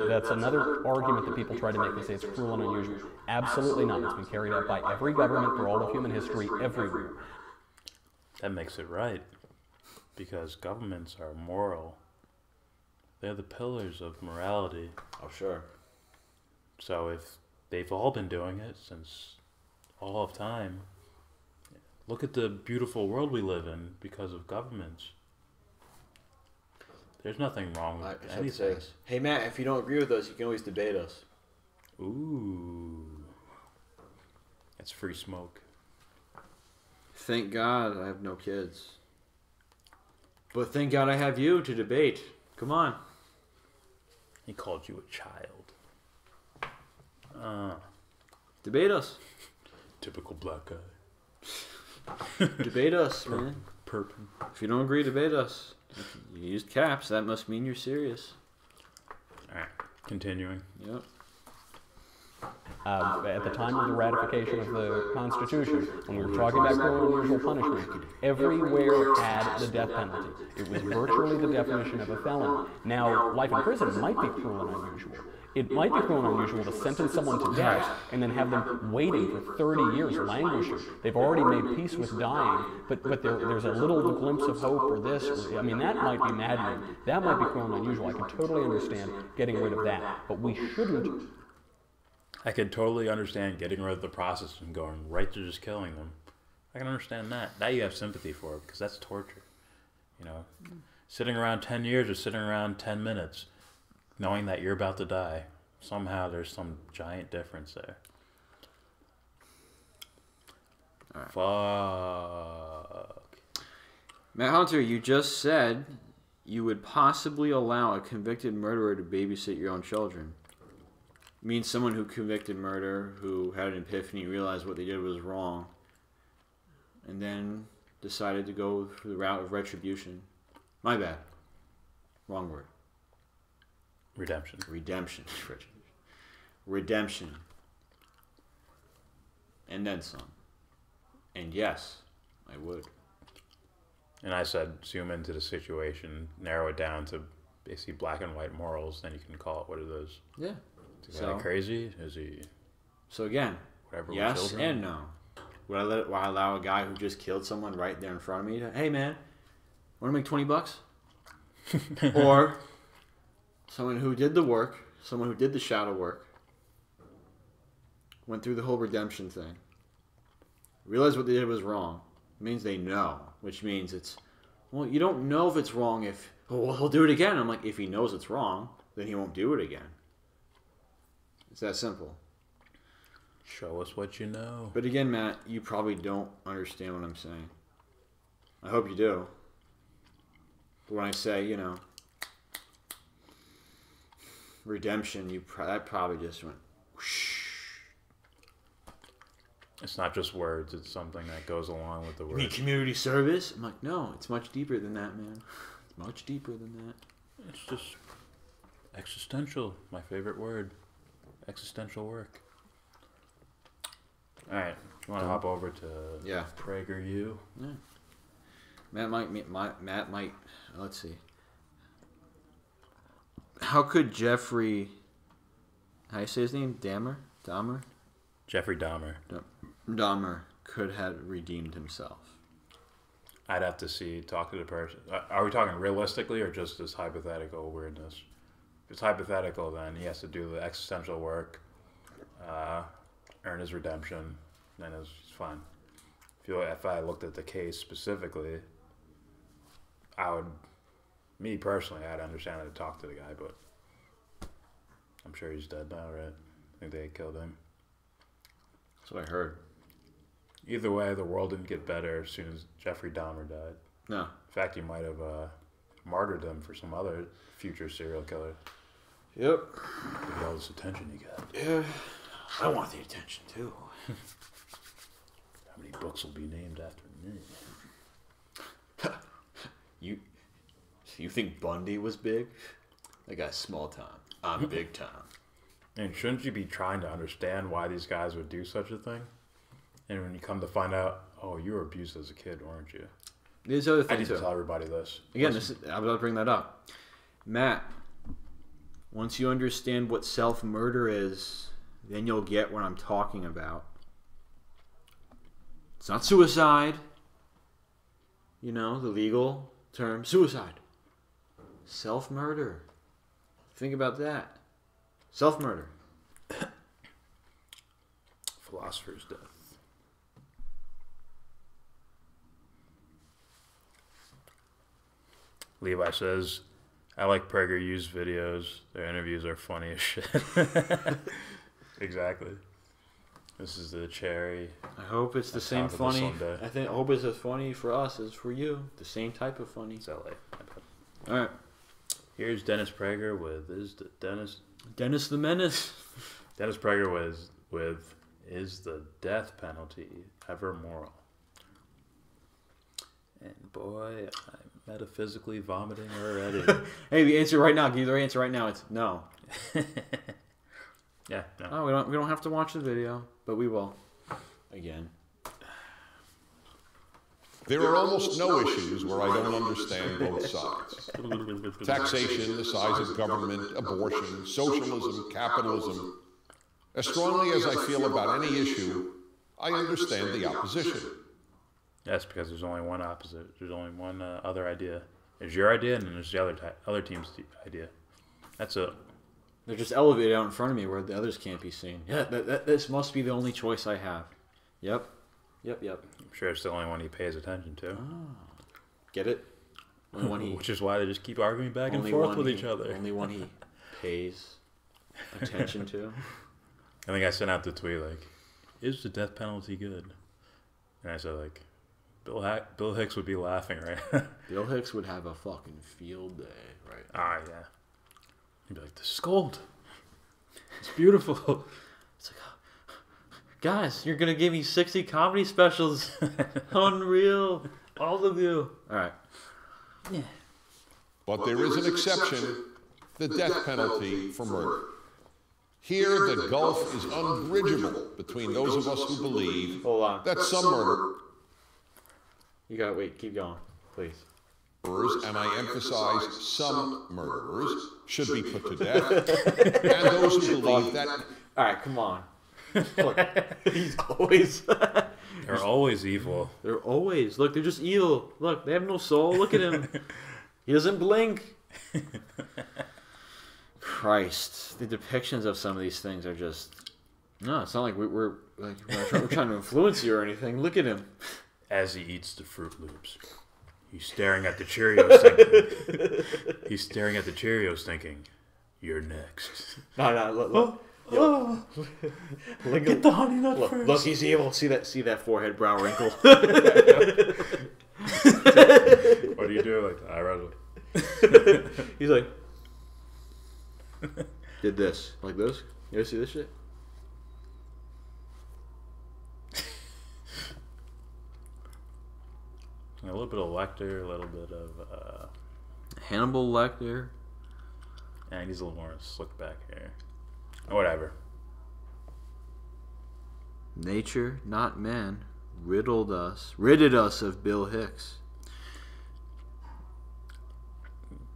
That's another argument that people try to make. They say it's cruel and unusual. Absolutely not. It's been carried out by every government through all of human history, everywhere. That makes it right, because governments are moral. They're the pillars of morality. oh sure. So if they've all been doing it since all of time, look at the beautiful world we live in because of governments. There's nothing wrong with anything. Hey Matt, if you don't agree with us, you can always debate us. Ooh. That's free smoke. Thank God I have no kids. But thank God I have you to debate. Come on. He called you a child. Debate us. Typical black guy. Debate us, man. Perpin. If you don't agree, debate us. If you used caps, that must mean you're serious. Alright, continuing. Yep. At the time of the ratification of the Constitution, when we were talking about cruel and unusual punishment, everywhere had the death penalty. It was virtually the definition of a felony. Now, life in prison might be cruel and unusual. It might be cruel and unusual to sentence someone to death and then have them waiting for 30 years, languishing. They've already made peace with dying, but there's a little glimpse of hope or this. I mean, that might be maddening. That might be cruel and unusual. I can totally understand getting rid of that. But we shouldn't. I can totally understand getting rid of the process and going right to just killing them. I can understand that. That you have sympathy for, because that's torture. You know, sitting around 10 years or sitting around 10 minutes, knowing that you're about to die. Somehow there's some giant difference there. Right. Fuck. Matt Hunter, you just said you would possibly allow a convicted murderer to babysit your own children. Means someone who convicted murder, who had an epiphany, realized what they did was wrong, and then decided to go through the route of retribution. My bad. Wrong word. Redemption. Redemption. Redemption. And then some. And yes, I would. And I said, zoom into the situation, narrow it down to basically black and white morals, then you can call it what it is. Yeah. Is he crazy? Is he... So again, whatever? yes and no. Would I allow a guy who just killed someone right there in front of me to, hey man, want to make $20? Or someone who did the work, someone who did the shadow work, went through the whole redemption thing, realized what they did was wrong. It means they know, which means it's, well, you don't know if it's wrong if, oh, well, he'll do it again. I'm like, if he knows it's wrong, then he won't do it again. It's that simple. Show us what you know. But again, Matt, you probably don't understand what I'm saying. I hope you do. But when I say, you know, redemption, that probably just went whoosh. It's not just words, it's something that goes along with the You words. mean community service? I'm like, no, it's much deeper than that, man. It's much deeper than that. It's just existential, my favorite word. Existential work. Alright, you want to hop over to Prager U? Yeah. Matt might, let's see. How could Jeffrey, how do you say his name? Dahmer? Jeffrey Dahmer. Dahmer could have redeemed himself. I'd have to talk to the person. Are we talking realistically or just this hypothetical weirdness? it's hypothetical, then he has to do the existential work, earn his redemption, then it's fine. If I looked at the case specifically, me personally, I'd understand how to talk to the guy, but I'm sure he's dead now, right? I think they killed him. That's what I heard. Either way, the world didn't get better as soon as Jeffrey Dahmer died. No. In fact, he might have martyred him for some other future serial killer. Yep. Look at all this attention he got. Yeah. I want the attention, too. How many books will be named after me? You think Bundy was big? That guy's small time. I'm big time. And shouldn't you be trying to understand why these guys would do such a thing? And when you come to find out, oh, you were abused as a kid, weren't you? There's other I things need to too. tell everybody this. Again, I was about to bring that up. Matt, once you understand what self-murder is, then you'll get what I'm talking about. It's not suicide. You know, the legal term, suicide. Self-murder. Think about that. Self-murder. Philosopher's death. Levi says, I like Prager used videos. Their interviews are funny as shit. Exactly. This is the cherry. I hope it's the same funny. I hope it's as funny for us as for you. The same type of funny. It's LA. All right. Here's Dennis Prager with Dennis the Menace. Dennis Prager with is the death penalty ever moral? And boy, I'm metaphysically vomiting already. Hey, the answer right now. Give you the answer right now. It's no. Yeah. No. Oh, we don't have to watch the video, but we will. Again. There are almost no issues where I don't understand both sides. Taxation, the size of government, abortion, socialism, capitalism. As strongly as I feel about any issue, I understand the opposition. That's because there's only one opposite. There's only one other idea. There's your idea, and then there's the other team's idea. That's it. They're just elevated out in front of me where the others can't be seen. Yeah, this must be the only choice I have. Yep. I'm sure it's the only one he pays attention to. Oh. Get it? Only one he, Which is why they just keep arguing back and forth with each other. Only one he pays attention to. I think I sent out the tweet like, "Is the death penalty good?" And I said like, Bill Hicks would be laughing right now. Bill Hicks would have a fucking field day, right? Ah, yeah. He'd be like, "This is gold. It's beautiful." It's like, guys, you're gonna give me 60 comedy specials. Unreal, all of you. All right. Yeah. But there is an exception, the death penalty for murder. Here, the gulf is unbridgeable between those of us who believe that some murderers, You gotta wait. Keep going, please. and I emphasize some murderers, should be put to death, and those who believe that... All right, come on. Look, he's always... They're always evil. They're always... Look, they're just evil. Look, they have no soul. Look at him. He doesn't blink. Christ. The depictions of some of these things are just... No, it's not like we're trying to influence you or anything. Look at him. As he eats the Fruit Loops. He's staring at the Cheerios thinking... He's staring at the Cheerios thinking, "You're next." No, look. Get the honey nut first. Look, he's evil. See that forehead brow wrinkle. What do you do? Like, I rather... He's like, did this. Like this. You ever see this shit? A little bit of Lecter, a little bit of... Hannibal Lecter. And he's a little more slick back hair. Whatever. Nature, not man, ridded us of Bill Hicks.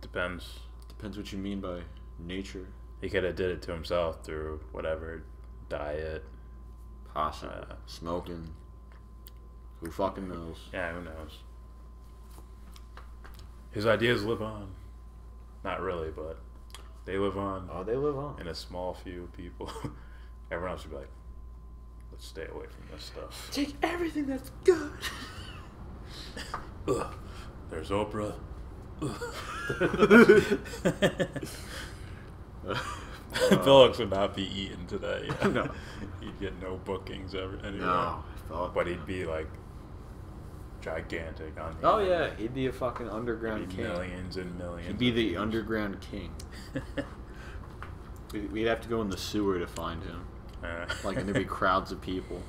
Depends. Depends what you mean by nature. He could have did it to himself through whatever, diet. Possibly. Smoking. Who fucking knows? Yeah, who knows? His ideas live on. Not really, but They live on. Oh, they live on. And a small few people. Everyone else would be like, let's stay away from this stuff. Take everything that's good. Ugh. There's Oprah. Phillips would not be eaten today. No. He'd get no bookings anywhere. No. But he'd be like gigantic on Oh yeah, he'd be a fucking underground he'd be king. millions and millions. He'd be of the views. underground king. We'd have to go in the sewer to find him. Like, and there'd be crowds of people.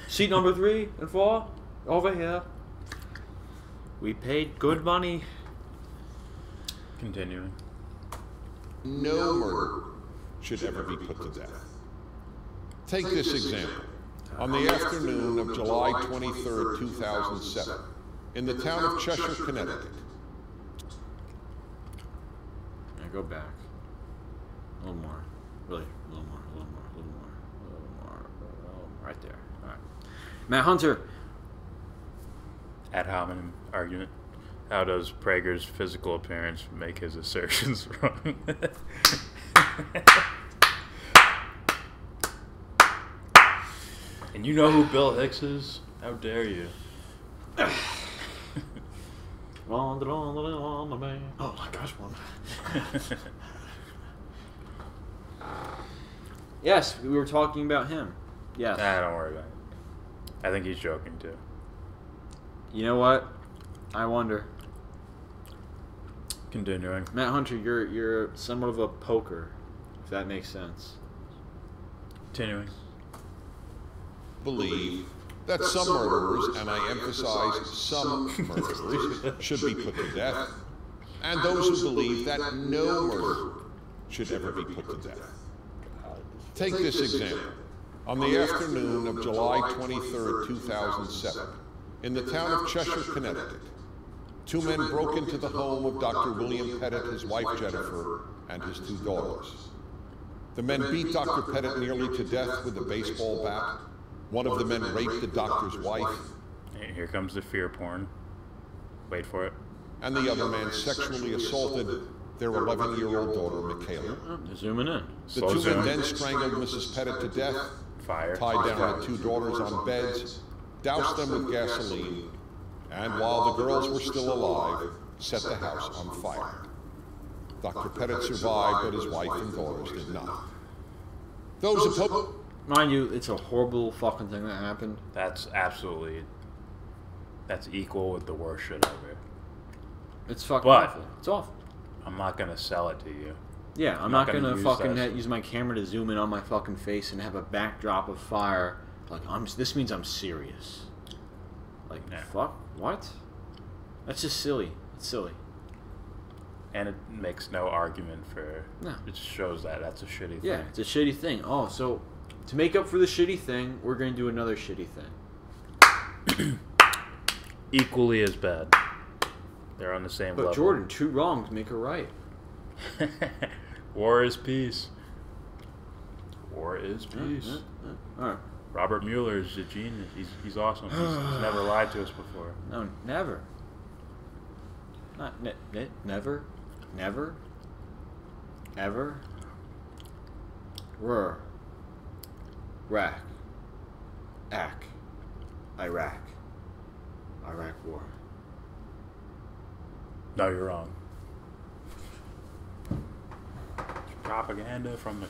Seat number 3 and 4, over here. We paid good money. Continuing. No murder should ever be put to death. Take this example. On the afternoon of July 23rd, 2007, in the town of Cheshire, Connecticut. Yeah, go back. A little more. Really, a little more, a little more, a little more, a little more, a little more. Right there. All right. Matt Hunter. Ad hominem argument. How does Prager's physical appearance make his assertions wrong? And you know who Bill Hicks is? How dare you? Oh my gosh, one. Yes, we were talking about him. Yes. Nah, don't worry about it. I think he's joking too. You know what? I wonder. Continuing. Matt Hunter, you're somewhat of a poker, if that makes sense. Continuing. Believe that some murderers, and I emphasize some murderers, should be put to death, and those who believe that no murderer should ever be put to death. Take this example. On the afternoon of July 23rd, 2007, in the town of Cheshire, Connecticut, 2 men broke into the home of Dr. William Pettit, his wife Jennifer, and his 2 daughters. The men beat Dr. Pettit nearly to death with a baseball bat. One of the men raped the doctor's wife. Hey, here comes the fear porn. Wait for it. And the other man sexually assaulted their 11-year-old daughter, Michaela. Zooming in. The 2 men then strangled Mrs. Pettit to death, Fire. tied down the 2 daughters on beds, doused them with gasoline, and while the girls were still alive, set the house on fire. Dr. Pettit survived, but his wife and daughters did not. Those opposed... Mind you, it's a horrible fucking thing that happened. That's absolutely... That's equal with the worst shit ever. It's fucking But- awful. It's awful. I'm not gonna sell it to you. Yeah, I'm not gonna use fucking that. use my camera to zoom in on my fucking face and have a backdrop of fire. Like, this means I'm serious. Like, Yeah. fuck? What? That's just silly. It's silly. And it makes no argument for... No. It just shows that that's a shitty Yeah, thing. it's a shitty thing. Oh, so to make up for the shitty thing, we're gonna do another shitty thing. Equally as bad. They're on the same But level. Jordan, 2 wrongs make a right. War is peace. War is peace. All right. Robert Mueller is a genius. He's awesome. He's never lied to us before. No, never. Not never, never, ever. Rack, Iraq war. No, you're wrong. It's propaganda from the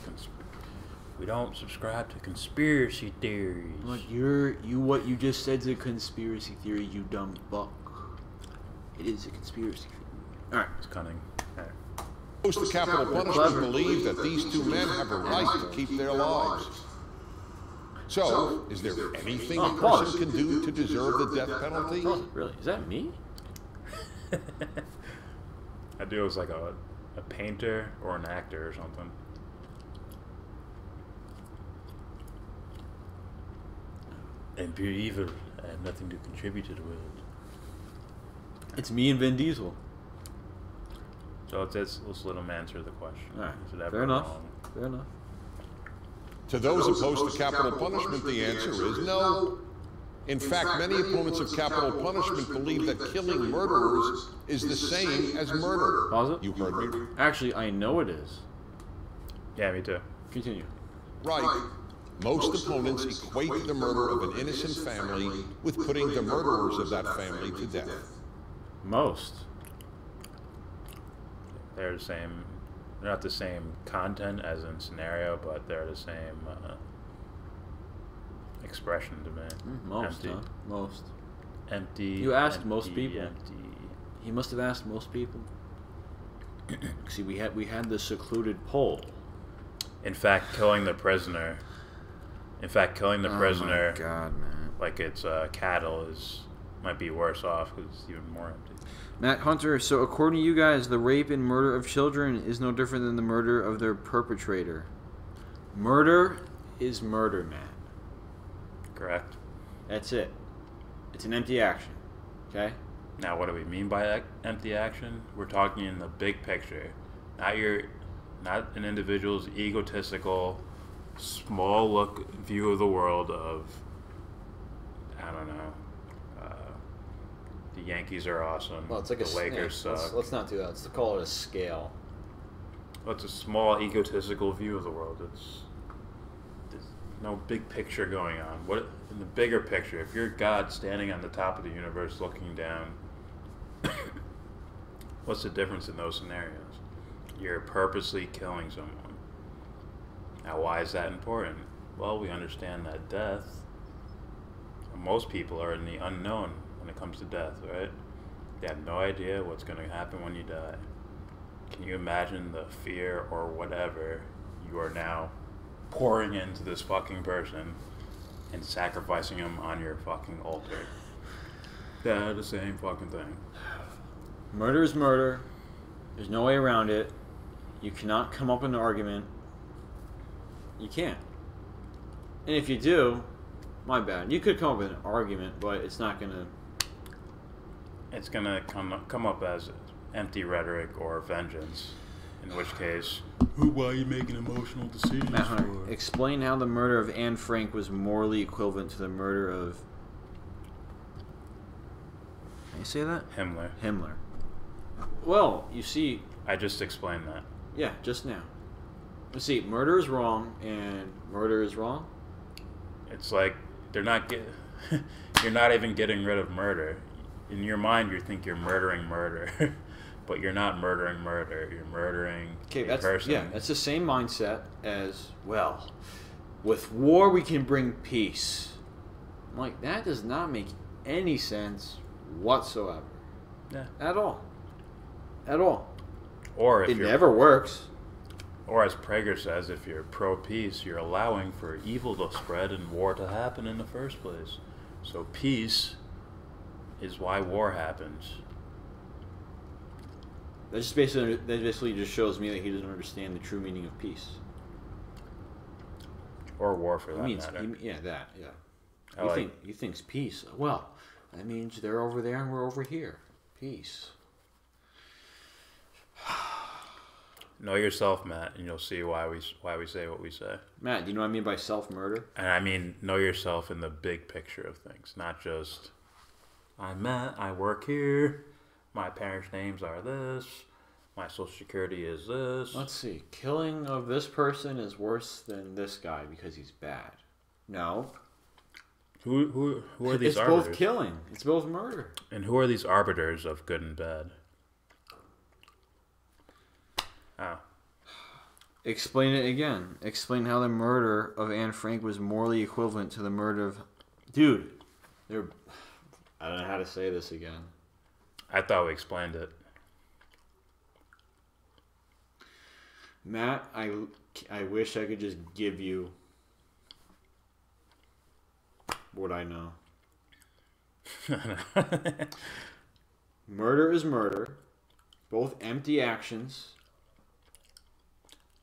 We don't subscribe to conspiracy theories. Like what you just said's a conspiracy theory, you dumb buck. It is a conspiracy theory. All right. It's cunning. Alright. Opposed to capital punishment believe that these 2 men have a right to keep their lives. So, is there anything a person can do to deserve the death penalty? Really? Is that me? I do it was like a painter or an actor or something. And pure evil. I had nothing to contribute to the world. It's me and Vin Diesel. So let's let him answer the question. All right. Is it ever Fair enough. wrong? Fair enough. To those opposed to capital punishment, the answer is no. In fact, many opponents of capital punishment believe that killing murderers is the same as murder. Pause it. You heard me? Actually, I know it is. Yeah, me too. Continue. Right. Most opponents equate the murder of an innocent family with putting the murderers of that family to death. Most. They're the same. They're not the same content as in scenario, but they're the same expression to me. Most, Empty. huh? Most. Empty. You asked empty, most people. Empty. He must have asked most people. See, we had the secluded poll. In fact, killing the prisoner. In fact, killing the prisoner, Oh my God, man. like it's cattle, might be worse off because it's even more empty. Matt Hunter, so according to you guys, the rape and murder of children is no different than the murder of their perpetrator. Murder is murder, man. Correct. That's it. It's an empty action. Okay? Now, what do we mean by empty action? We're talking in the big picture, not an individual's egotistical, small look view of the world of, I don't know, the Yankees are awesome. Well, it's like the Lakers suck. Let's not do that. Let's call it a scale. Well, it's a small egotistical view of the world. There's no big picture going on. What in the bigger picture? If you're God standing on the top of the universe looking down, what's the difference in those scenarios? You're purposely killing someone. Now, why is that important? Well, we understand that death, most people are in the unknown when it comes to death, right? They have no idea what's going to happen when you die. Can you imagine the fear or whatever you are now pouring into this fucking person and sacrificing him on your fucking altar? They're the same fucking thing. Murder is murder. There's no way around it. You cannot come up with an argument. You can't. And if you do, my bad. You could come up with an argument, but it's not going to... It's going to come up as empty rhetoric or vengeance, in which case, why are you making emotional decisions Matt Hunter, for? explain how the murder of Anne Frank was morally equivalent to the murder of... Can you say that? Himmler. Well, you see... I just explained that. Yeah, just now. You see, murder is wrong, and murder is wrong. It's like they're not you're not even getting rid of murder. In your mind, you think you're murdering murder, but you're not murdering murder. You're murdering a person. Yeah, that's the same mindset as, well, with war we can bring peace. I'm like, that does not make any sense whatsoever. Yeah. At all. At all. Or if it you're, never works. Or as Prager says, if you're pro-peace, you're allowing for evil to spread and war to happen in the first place. So peace is why war happens. That basically just shows me that he doesn't understand the true meaning of peace. Or war, for that matter. Yeah. He thinks peace. Well, that means they're over there and we're over here. Peace. Know yourself, Matt, and you'll see why we say what we say. Matt, do you know what I mean by self-murder? And I mean, know yourself in the big picture of things, not just, I'm Matt, I work here, my parents' names are this, my social security is this. Let's see. Killing of this person is worse than this guy because he's bad. No. Who are these arbiters? It's both killing. It's both murder. And who are these arbiters of good and bad? Oh. Explain it again. Explain how the murder of Anne Frank was morally equivalent to the murder of... Dude, I don't know how to say this again. I thought we explained it. Matt, I wish I could just give you what I know. Murder is murder. Both empty actions.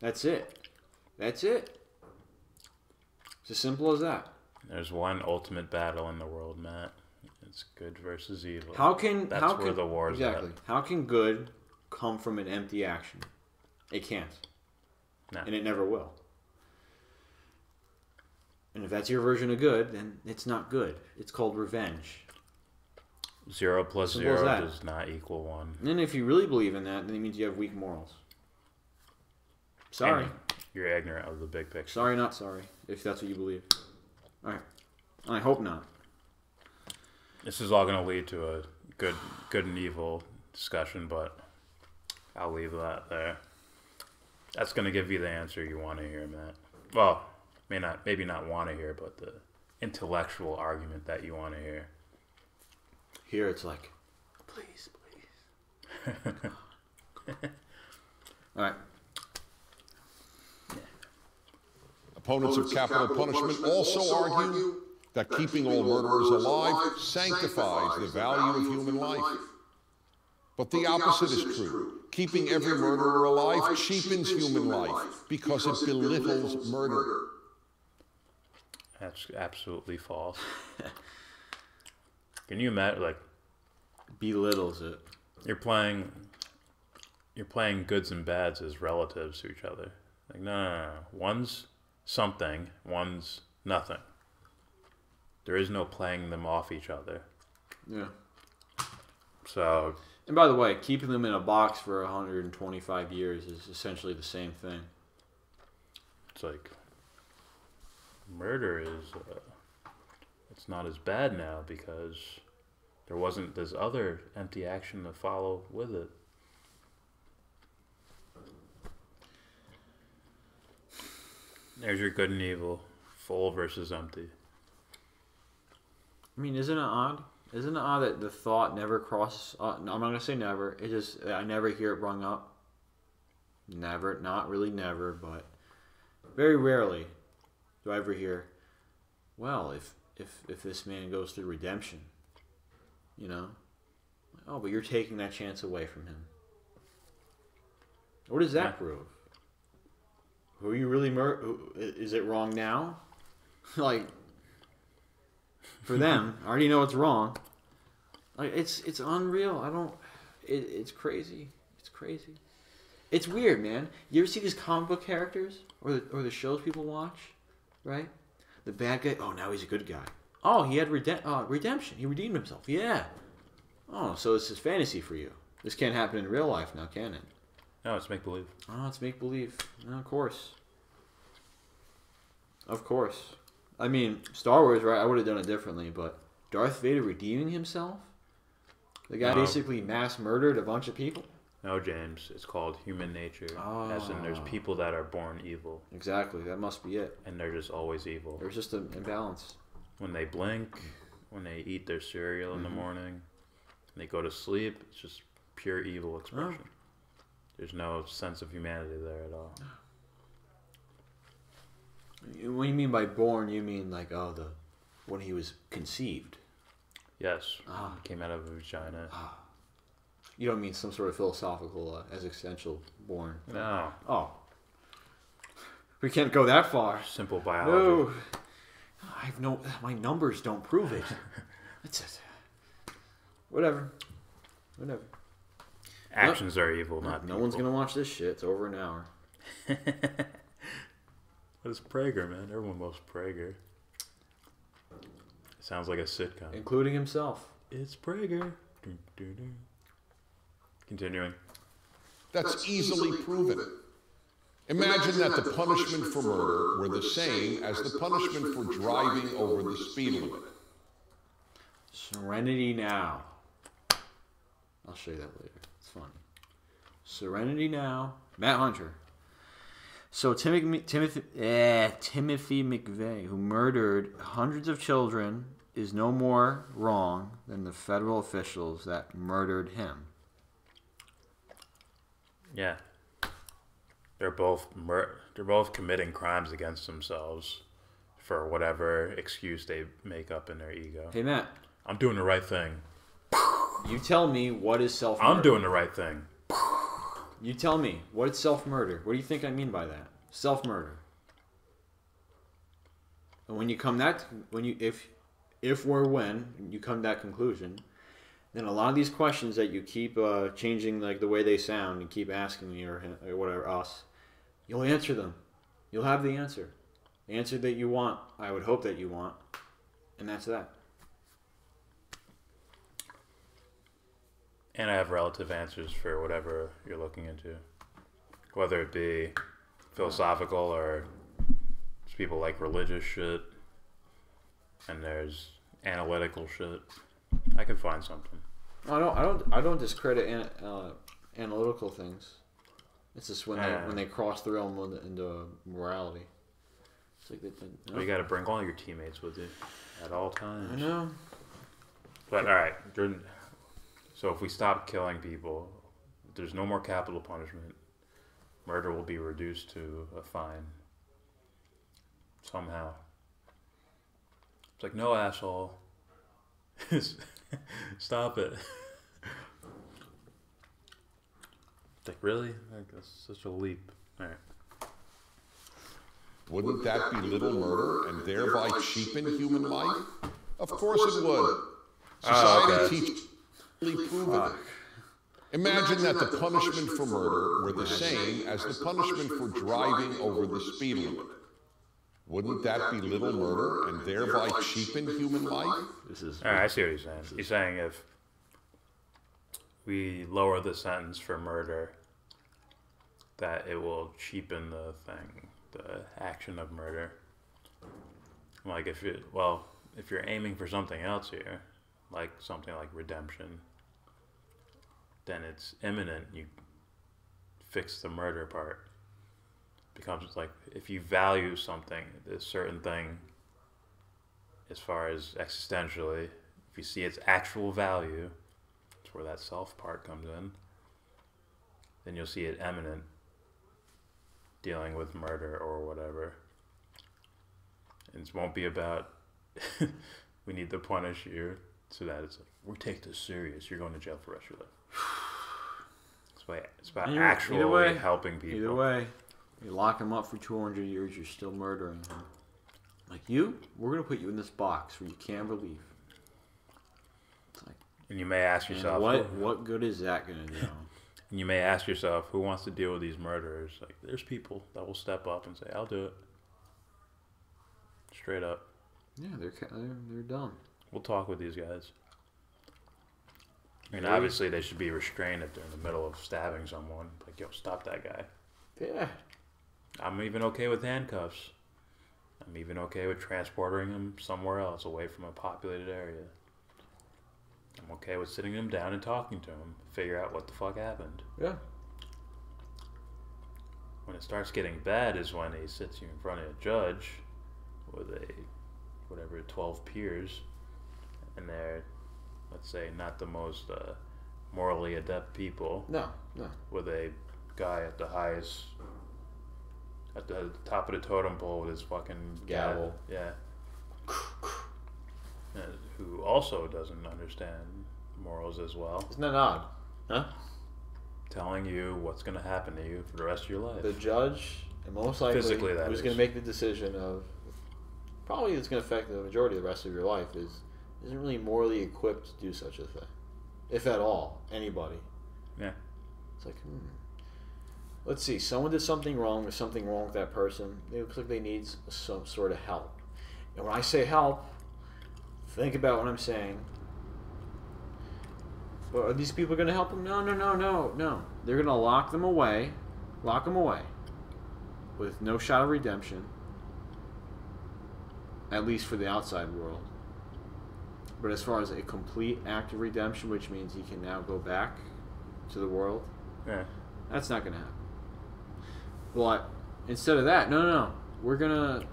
That's it. That's it. It's as simple as that. There's one ultimate battle in the world, Matt. It's good versus evil. That's where the war's exactly. at. How can good come from an empty action? It can't. No. And it never will. And if that's your version of good, then it's not good. It's called revenge. 0 plus Simple as 0 that. does not equal 1. And then if you really believe in that, then it means you have weak morals. Sorry. And you're ignorant of the big picture. Sorry, not sorry, if that's what you believe. All right. I hope not. This is all going to lead to a good and evil discussion, but I'll leave that there. That's going to give you the answer you want to hear, Matt. Well, maybe not want to hear, but the intellectual argument that you want to hear. Here it's like, please, please. All right. Opponents of capital punishment also argue that keeping all murderers alive sanctifies the value of human life. But the opposite is true. Keeping every murderer alive cheapens human life because it belittles murder. That's absolutely false. Can you imagine, like, Belittles it. you're playing goods and bads as relatives to each other. Like, no. One's something, one's nothing. There is no playing them off each other. Yeah. So, And by the way, keeping them in a box for 125 years is essentially the same thing. it's like, murder is, it's not as bad now because there wasn't this other empty action to follow with it. There's your good and evil, full versus empty. I mean, isn't it odd? Isn't it odd that the thought never crosses... no, I'm not going to say never. It just... I never hear it brung up. Never. Not really never, but... Very rarely do I ever hear, well, if this man goes through redemption, you know? Oh, but you're taking that chance away from him. What does that prove? Who you really is it wrong now? Like... For them, I already know it's wrong. Like it's unreal. I don't. It's crazy. It's crazy. It's weird, man. You ever see these comic book characters or the shows people watch, right? The bad guy. Oh, now he's a good guy. Oh, he had redemption. He redeemed himself. Yeah. Oh, so it's just fantasy for you. This can't happen in real life now, can it? No, it's make believe. Oh, it's make believe. No, of course. Of course. I mean, Star Wars, right? I would have done it differently, but Darth Vader redeeming himself? The guy basically mass murdered a bunch of people? No, James. It's called human nature. As in, there's people that are born evil. Exactly. That must be it. And they're just always evil. There's just an imbalance. When they blink, when they eat their cereal in the morning, they go to sleep, it's just pure evil expression. There's no sense of humanity there at all. What do you mean by born? You mean like, when he was conceived? Yes. Came out of a vagina. You don't mean some sort of philosophical existential born? No. Oh. We can't go that far. Simple biology. No. My numbers don't prove it. That's it. Whatever. Actions are evil, not people. No one's gonna watch this shit. It's over an hour. What is Prager, man? Everyone loves Prager. It sounds like a sitcom. Including himself. It's Prager. Continuing. That's easily proven. Imagine that the punishment for murder were the same as the punishment for driving over the speed limit. Serenity Now. I'll show you that later. It's fun. Serenity Now. Matt Hunter. So Timothy McVeigh, who murdered hundreds of children, is no more wrong than the federal officials that murdered him. Yeah. They're both committing crimes against themselves for whatever excuse they make up in their ego. Hey, Matt. I'm doing the right thing. You tell me what is self-murder. I'm doing the right thing. You tell me, what is self-murder? What do you think I mean by that? Self-murder. And when you come when you come to that conclusion, then a lot of these questions that you keep changing like the way they sound and keep asking me or whatever else, you'll answer them. You'll have the answer. the answer that you want, I would hope that you want, and that's that. And I have relative answers for whatever you're looking into, whether it be philosophical or people like religious shit, and there's analytical shit. I could find something. I don't discredit analytical things. It's just when they cross the realm into morality. It's like well, you got to bring all your teammates with you at all times. I know. But all right, Jordan. So if we stop killing people, there's no more capital punishment. Murder will be reduced to a fine. Somehow. It's like, no, asshole. Stop it. It's like, really? Like, that's such a leap. All right. Wouldn't that belittle murder and thereby cheapen human life? Of course it would. Society teaches proven. Imagine that the punishment for murder were the same as the punishment for driving over the speed limit. Wouldn't that belittle murder and thereby cheapen human life? All right, I see what he's saying. He's saying if we lower the sentence for murder, that it will cheapen the thing, the action of murder. Like if you're aiming for something else here, like something like redemption, then it's imminent. You fix the murder part. Becomes like if you value something, this certain thing, as far as existentially, if you see its actual value, that's where that self part comes in, then you'll see it imminent, dealing with murder or whatever. And it won't be about we need to punish you so that it's like, we take this serious, you're going to jail for the rest of your life. It's about actually helping people. Either way, you lock him up for 200 years, you're still murdering him. Like we're going to put you in this box where you can't leave. It's like, and you may ask yourself, what good is that going to do? And you may ask yourself, who wants to deal with these murderers? Like, there's people that will step up and say, I'll do it. Straight up. Yeah, they're dumb. We'll talk with these guys. I mean, obviously they should be restrained if they're in the middle of stabbing someone. Like, yo, stop that guy. Yeah. I'm even okay with handcuffs. I'm even okay with transporting him somewhere else, away from a populated area. I'm okay with sitting him down and talking to him, figure out what the fuck happened. Yeah. When it starts getting bad is when he sits you in front of a judge with 12 peers, and they're, let's say, not the most morally adept people. No. With a guy at the top of the totem pole with his fucking gavel. Yeah. Who also doesn't understand morals as well. Isn't that odd? Huh? Telling you what's going to happen to you for the rest of your life. The judge, and most likely, physically, who's going to make the decision of probably it's going to affect the majority of the rest of your life isn't really morally equipped to do such a thing, if at all, anybody. Yeah. It's like, let's see, someone did something wrong. There's something wrong with that person. It looks like they need some sort of help. And when I say help, think about what I'm saying. But are these people going to help them? No. They're going to lock them away with no shot of redemption, at least for the outside world. But as far as a complete act of redemption, which means he can now go back to the world, that's not going to happen. But instead of that, no. We're just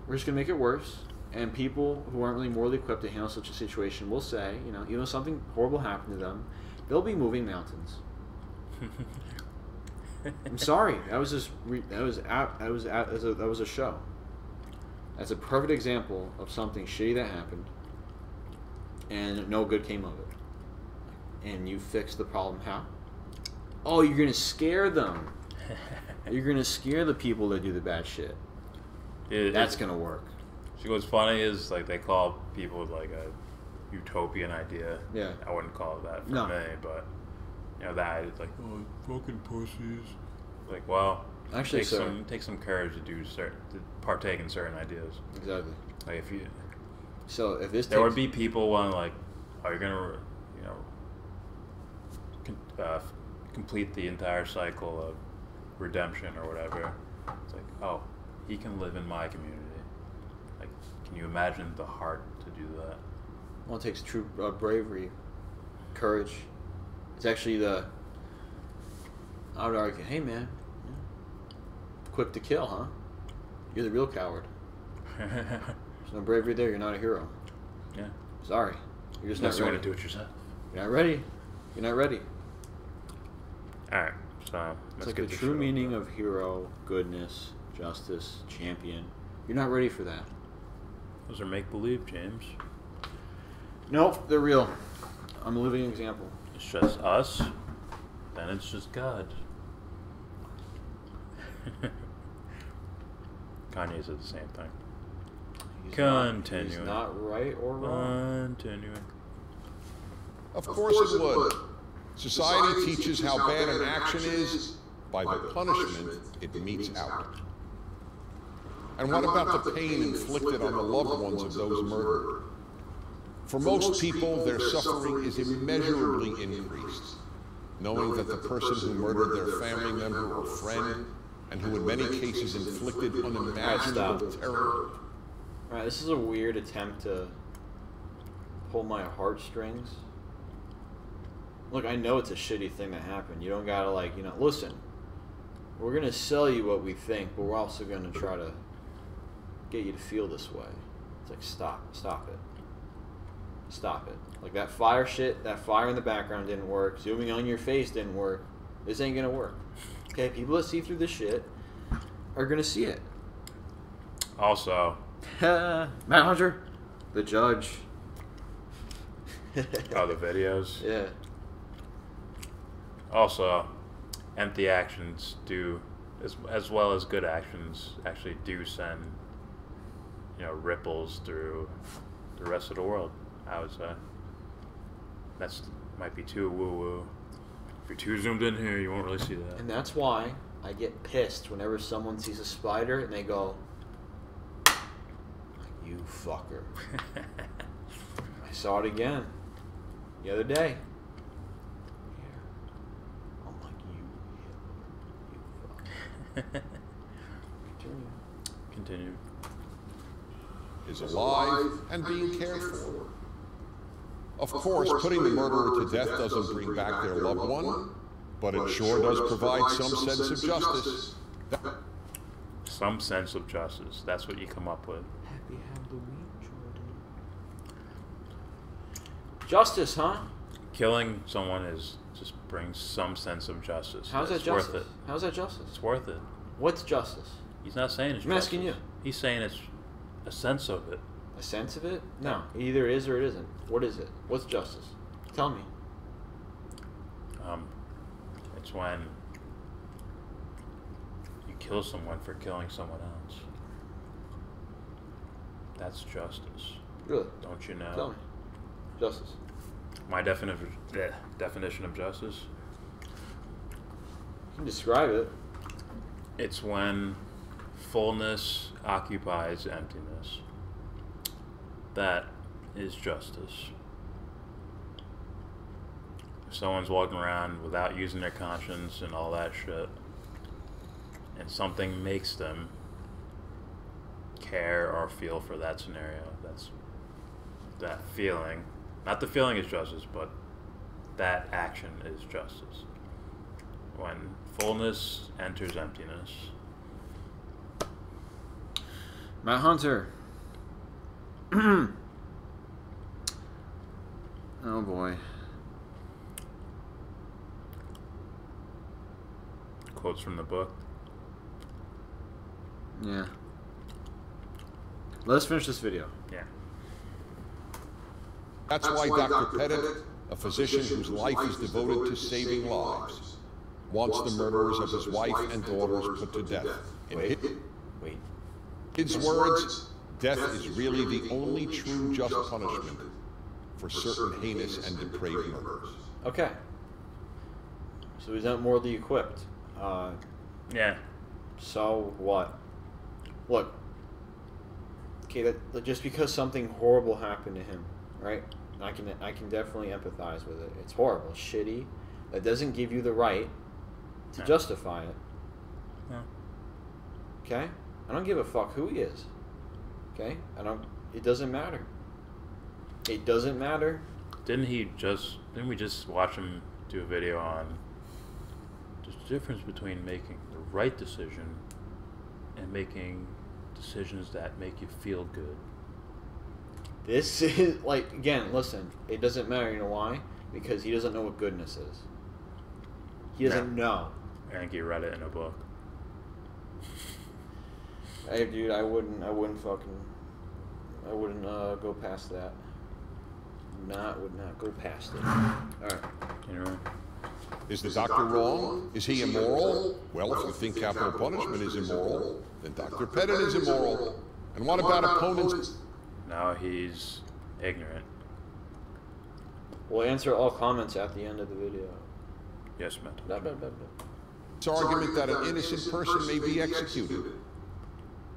going to make it worse. And people who aren't really morally equipped to handle such a situation will say, even though something horrible happened to them, they'll be moving mountains. I'm sorry, that was a show. That's a perfect example of something shitty that happened, and no good came of it. And you fixed the problem how? Oh, you're gonna scare them. You're gonna scare the people that do the bad shit. That's gonna work. See, what's funny is like they call people with like a utopian idea. Yeah. I wouldn't call it that for me, but that is like, oh, fucking pussies. Like, well, Actually, take some courage to partake in certain ideas. Exactly. Like if you, so if this there would be people want like, are you gonna, complete the entire cycle of redemption or whatever? It's like, oh, he can live in my community. Like, can you imagine the heart to do that? Well, it takes true bravery, courage. It's actually I would argue, hey man, quick to kill, huh? You're the real coward. There's no bravery there. You're not a hero. Yeah. Sorry, you're just not ready. You want to do it yourself. You're not ready. You're not ready. All right. So it's like the true meaning of hero, goodness, justice, champion. You're not ready for that. Those are make believe, James. Nope, they're real. I'm a living example. It's just us. Then it's just God. Kanye said the same thing. Continuing. He's not right or wrong. Continuing. Of course it would. Society teaches how bad an action is by the punishment it metes out. And what about the pain inflicted on the loved ones of those murdered? For most people, their suffering is immeasurably increased, knowing that the person who murdered their family member or friend, and who in many cases inflicted unimaginable terror. Alright, this is a weird attempt to pull my heartstrings. Look, I know it's a shitty thing that happened. You don't gotta listen, we're gonna sell you what we think, but we're also gonna try to get you to feel this way. It's like, stop it. Stop it. Like that fire in the background didn't work. Zooming on your face didn't work. This ain't gonna work. Okay, people that see through this shit are gonna see it. Also, Matt Hunter, the judge. Oh, the videos. Yeah. Also, empty actions do, as well as good actions, actually do send, ripples through the rest of the world, I would say. That's might be too woo-woo. If you're too zoomed in here, you won't really see that. And that's why I get pissed whenever someone sees a spider and they go, you fucker. I saw it again the other day. I'm like, you fucker. Continue. Is alive and being cared for. Of course, putting the murderer to death doesn't bring back their loved one, but it sure does provide some sense of justice. Some sense of justice. That's what you come up with. Happy Halloween, Jordan. Justice, huh? Killing someone just brings some sense of justice. How's that it's justice? Worth it. How's that justice? It's worth it. What's justice? He's not saying it's I'm justice. asking you. He's saying it's a sense of it. A sense of it? No. It either is or it isn't. What is it? What's justice? Tell me. It's when you kill someone for killing someone else. That's justice. Really? Don't you know? Tell me. Justice. My definition of justice? You can describe it. It's when fullness occupies emptiness. That is justice. If someone's walking around without using their conscience and all that shit, and something makes them care or feel for that scenario, that's that feeling. Not the feeling is justice, but that action is justice. When fullness enters emptiness. Matt Hunter. Oh boy. Quotes from the book. Yeah. Let's finish this video. Yeah. That's why Dr. Pettit, a physician whose life is devoted to saving lives, wants the murderers of his wife and daughters put to death. In his words, death is really the only true just punishment for certain heinous and depraved murders. Okay. So he's not morally equipped. Yeah. So what? Look. Okay, that just because something horrible happened to him, right? I can definitely empathize with it. It's horrible, shitty. That doesn't give you the right to justify it. No. Okay? I don't give a fuck who he is. Okay? It doesn't matter. It doesn't matter. Didn't we just watch him do a video on the difference between making the right decision and making decisions that make you feel good? This is, like, again, listen, it doesn't matter, you know why? Because he doesn't know what goodness is. He doesn't know. I think he read it in a book. Hey, dude, I wouldn't go past that. Would not go past it. Alright. You know? Is the doctor wrong? Is he immoral? Well, if you think capital punishment is immoral, then Dr. Pettit is immoral. And what about opponents? Now he's ignorant. We'll answer all comments at the end of the video. Yes, Matt. Blah, blah, blah, blah. This argument that an innocent person may be executed.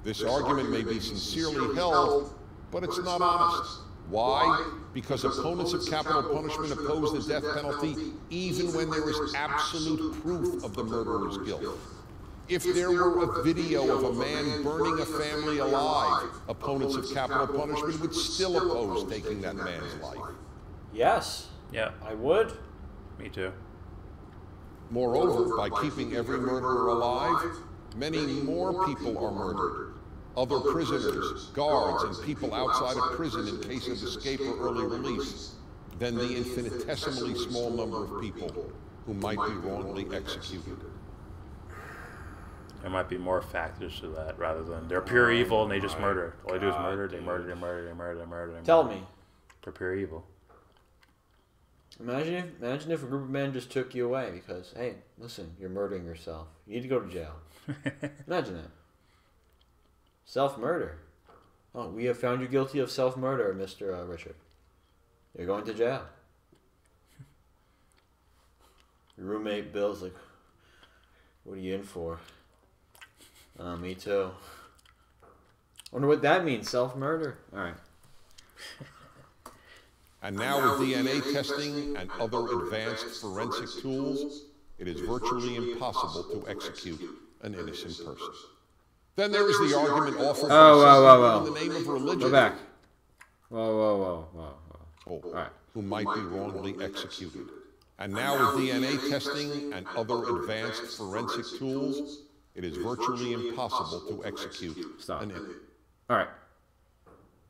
This argument may be sincerely held, but it's not honest. Why? Because opponents of capital punishment oppose the death penalty even when there is absolute proof of the murderer's guilt. If there were a video of a man burning a family alive, opponents of capital punishment would still oppose taking that man's life. Yes. Yeah. I would. Me too. Moreover, by keeping every murderer alive, many more people are murdered. Other prisoners, guards, and people outside of prison in case of escape or early release, than the infinitesimally small number of people who might be wrongly executed. There might be more factors to that rather than they're pure evil and they just murder. All they do is murder, they murder, they murder, they murder, they murder, they murder. Tell me. They're pure evil. Imagine if a group of men just took you away because, hey, listen, you're murdering yourself. You need to go to jail. Imagine that. Self-murder. Oh, we have found you guilty of self-murder, Mr. Richard. You're going to jail. Your roommate Bill's like, what are you in for? Me too. Wonder what that means, self-murder. All right. And now with DNA testing and other advanced forensic tools, it is virtually impossible to execute an innocent person. Then there is the argument offered by some people in the name of religion. Go back. Whoa. All right. Who might be wrongly executed. And now with DNA testing and other advanced forensic tools, it is virtually impossible to execute an All right.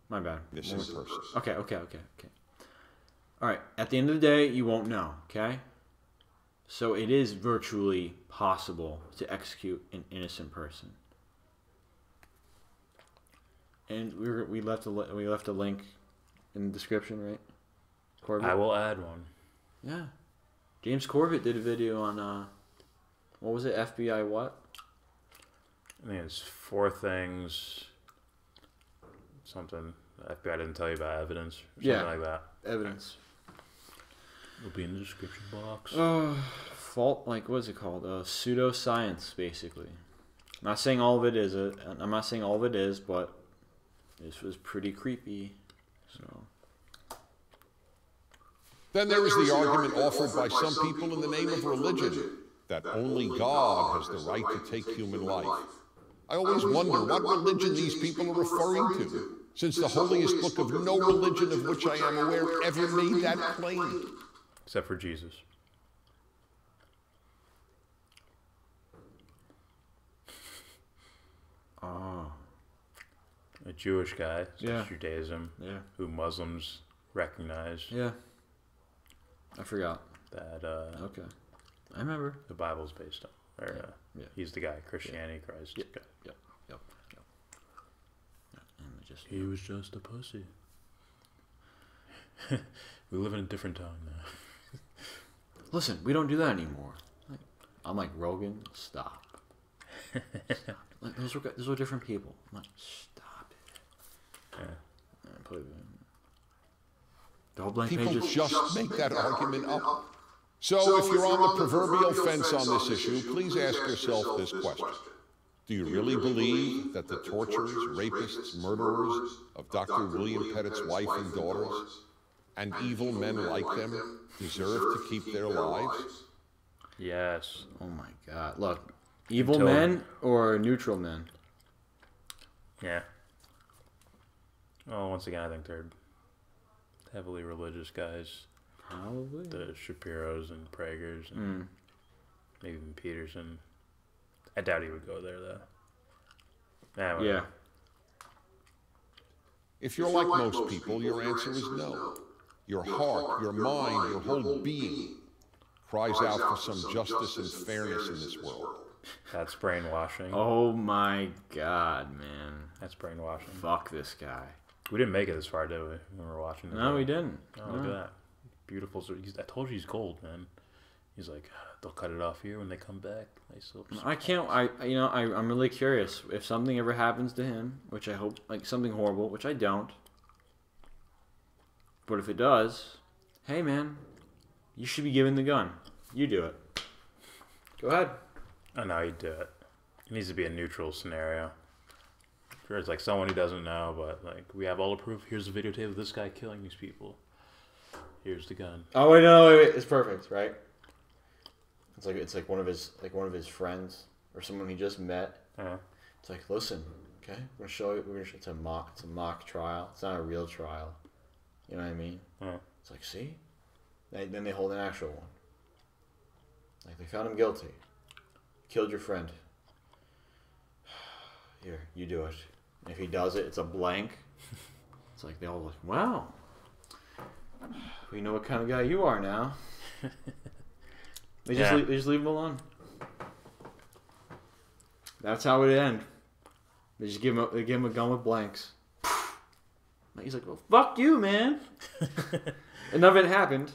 My bad. innocent person. Okay. All right. At the end of the day, you won't know, okay? So it is virtually possible to execute an innocent person. And we left a link in the description, right? Corbett? I will add one. Yeah. James Corbett did a video on what was it? FBI what? I think it's 4 things. Something. The FBI didn't tell you about evidence. Or something like that. Evidence. It'll be in the description box. What is it called? Pseudoscience, basically. I'm not saying all of it is, but this was pretty creepy. So. Then there is the argument offered by some people in the name of religion that only God has the right to take human life. I always wonder what religion these people are referring to, since the holiest book of no religion of which I am aware ever made that claim. Except for Jesus. Oh. A Jewish guy, so Yeah. Judaism, Yeah. who Muslims recognize. Yeah. I forgot. That Okay. I remember. the Bible's based on. Or, Yeah. He's the guy, Christianity, Christ. Yep. Guy. Yep. And He was just a pussy. We live in a different time now. Listen, we don't do that anymore. I'm like, Rogan, stop. Like, those were different people. I'm like, stop it. Yeah. And put it in. Double blank People pages. just make that argument up. So if you're on the proverbial fence on this issue, please ask yourself this question. Do you really believe that the torturers, rapists, murderers of Dr. William Pettit's wife and daughters, and evil men like them, deserve to keep their lives? Yes. Oh my God! Look, evil men or neutral men? Yeah. Well, once again, I think they're heavily religious guys. Probably. The Shapiros and Pragers and maybe even Peterson. I doubt he would go there, though. Yeah. If you're like most people, your answer is no. Your heart, your mind, your whole being cries out for some justice and fairness in this world. That's brainwashing. Oh my God, man. That's brainwashing. Fuck this guy. We didn't make it this far, did we, when we were watching this? No, we didn't. Oh, look at that. Beautiful. I told you he's gold, man. He's like, they'll cut it off here when they come back. Nice little I can't. I'm really curious if something ever happens to him, which I hope, like something horrible, which I don't. But if it does, hey man, you should be given the gun. You do it. Go ahead. I know he'd do it. It needs to be a neutral scenario. Sure, it's like someone who doesn't know, but like we have all the proof. Here's the videotape of this guy killing these people. Here's the gun. Oh wait, no, wait, it's perfect, right? It's like one of his friends or someone he just met. It's like, listen, okay, we're gonna show you. It's a mock trial. It's not a real trial. You know what I mean? It's like, see, then they hold an actual one. Like they found him guilty. Killed your friend. Here, you do it. And if he does it, it's a blank. It's like they all like, wow. We know what kind of guy you are now. They just leave him alone. That's how it end. They just give him a gun with blanks. He's like, well, fuck you, man. And none of it happened.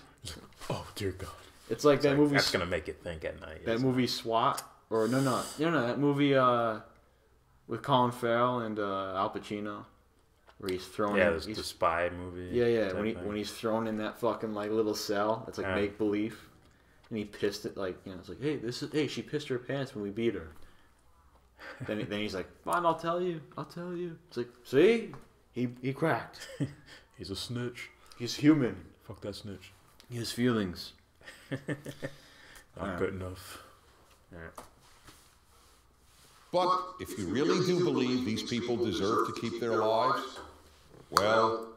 Oh dear God. It's like that movie. That's gonna make it think at night. That movie SWAT, or no, that movie with Colin Farrell and Al Pacino, where he's thrown. Yeah, the spy movie. Yeah. When he's thrown in that fucking like little cell, it's like make believe, and he pissed it like it's like hey she pissed her pants when we beat her. then he's like, fine, I'll tell you. It's like, see, he cracked. He's a snitch. He's human. Fuck that snitch. He has feelings. Not good enough. But if you really do believe these people deserve to keep their lives, well,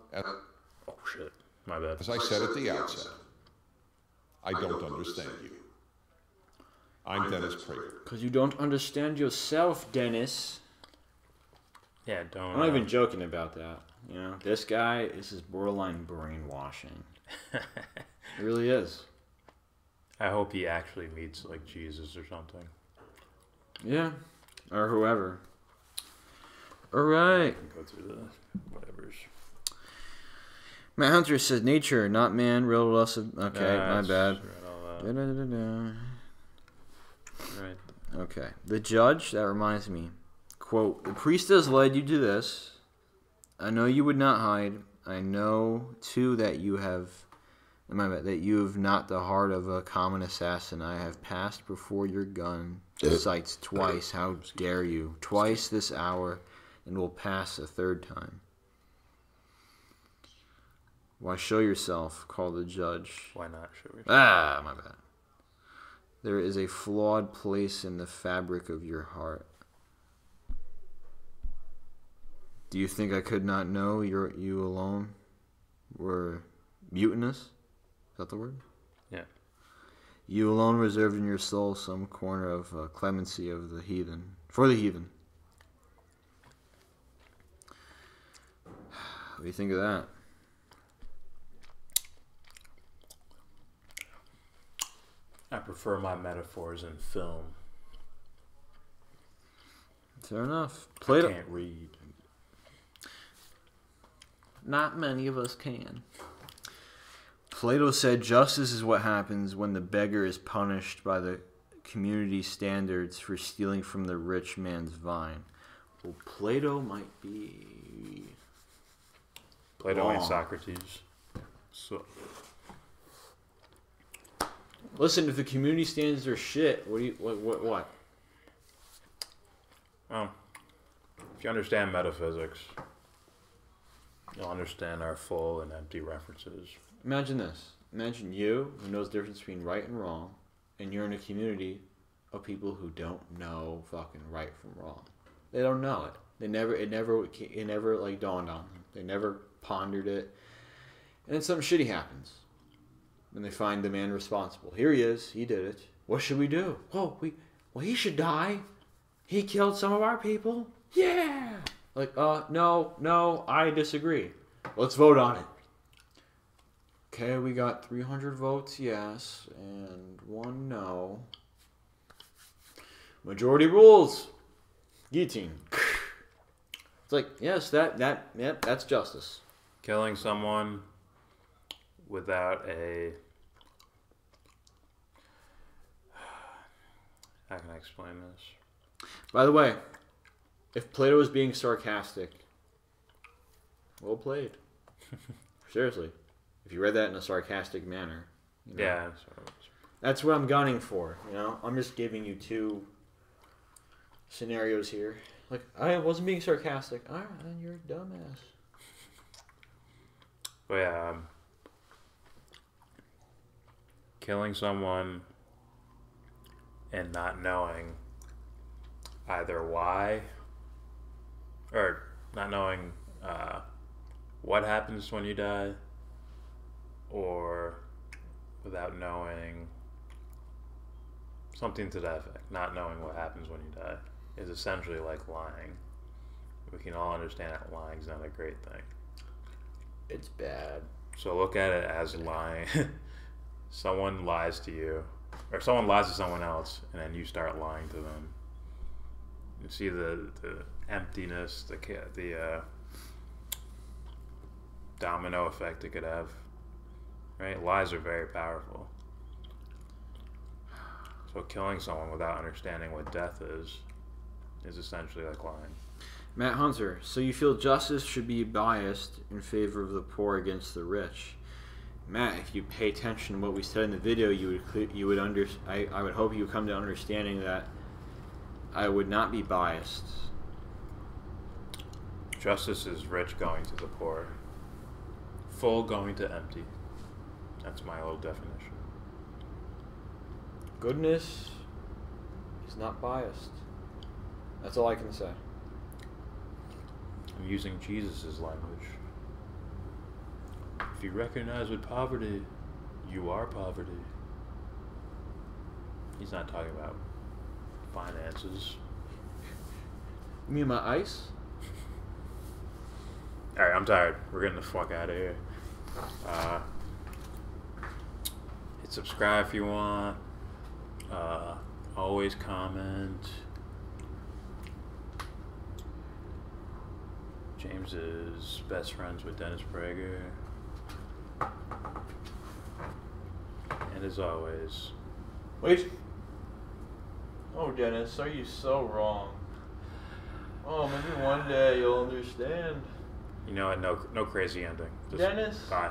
oh shit, my bad. as I said at the outset, I don't understand you. I'm Dennis Prager. Because you don't understand yourself, Dennis. Yeah, don't. I'm not even joking about that. You know, this guy, this is borderline brainwashing. It really is. I hope he actually meets like Jesus or something. Yeah, or whoever. All right. Go through the whatever's. Matt Hunter says, nature, not man, riddled us. Okay, my bad. Right. Okay. The judge, that reminds me. Quote, the priest has led you to this. I know you would not hide. I know, too, that you have not the heart of a common assassin. I have passed before your gun sights twice. How dare you? Twice this hour, and will pass a third time. Why show yourself? Called the judge. Why not show yourself? Ah, my bad. There is a flawed place in the fabric of your heart. Do you think I could not know you alone were mutinous? Is that the word? Yeah. You alone reserved in your soul some corner of clemency of the heathen. For the heathen. What do you think of that? I prefer my metaphors in film. Fair enough. Plato. I can't read. Not many of us can. Plato said justice is what happens when the beggar is punished by the community standards for stealing from the rich man's vine. Well, Plato might be... Plato and Socrates. So. Listen, if the community standards are shit, what? Well, if you understand metaphysics, you'll understand our full and empty references. Imagine this. Imagine you, who knows the difference between right and wrong, and you're in a community of people who don't know fucking right from wrong. They don't know it. It never like dawned on them. They never pondered it. And then something shitty happens. And they find the man responsible. Here he is. He did it. What should we do? Well, he should die. He killed some of our people. Yeah. Like, no, I disagree. Let's vote on it. Okay, we got 300 votes yes and 1 no. Majority rules. Guillotine. It's like, yes, that's justice. Killing someone without a... How can I explain this? By the way, if Plato was being sarcastic, well played. Seriously. If you read that in a sarcastic manner. You know, Yeah. that's what I'm gunning for. You know, I'm just giving you 2 scenarios here. Like, I wasn't being sarcastic. All right, then you're a dumbass. But yeah, killing someone and not knowing either why or not knowing what happens when you die, or without knowing something to that effect, not knowing what happens when you die, is essentially like lying. We can all understand that lying's not a great thing. It's bad. So look at it as lying. Someone lies to you, or someone lies to someone else, and then you start lying to them. You see the emptiness, the domino effect it could have. Right? Lies are very powerful. So killing someone without understanding what death is essentially like lying. Matt Hunter, so you feel justice should be biased in favor of the poor against the rich? Matt, if you pay attention to what we said in the video, I would hope you would come to understanding that I would not be biased. Justice is rich going to the poor, full going to empty. That's my little definition. Goodness is not biased. That's all I can say. I'm using Jesus' language. If you recognize with poverty, you are poverty. He's not talking about finances. You mean my ice? Alright, I'm tired. We're getting the fuck out of here. Hit subscribe if you want. Always comment. James is best friends with Dennis Prager. And as always... Wait. Oh, Dennis, are you so wrong? Oh, maybe one day you'll understand. You know what? No crazy ending. Just Dennis? bye.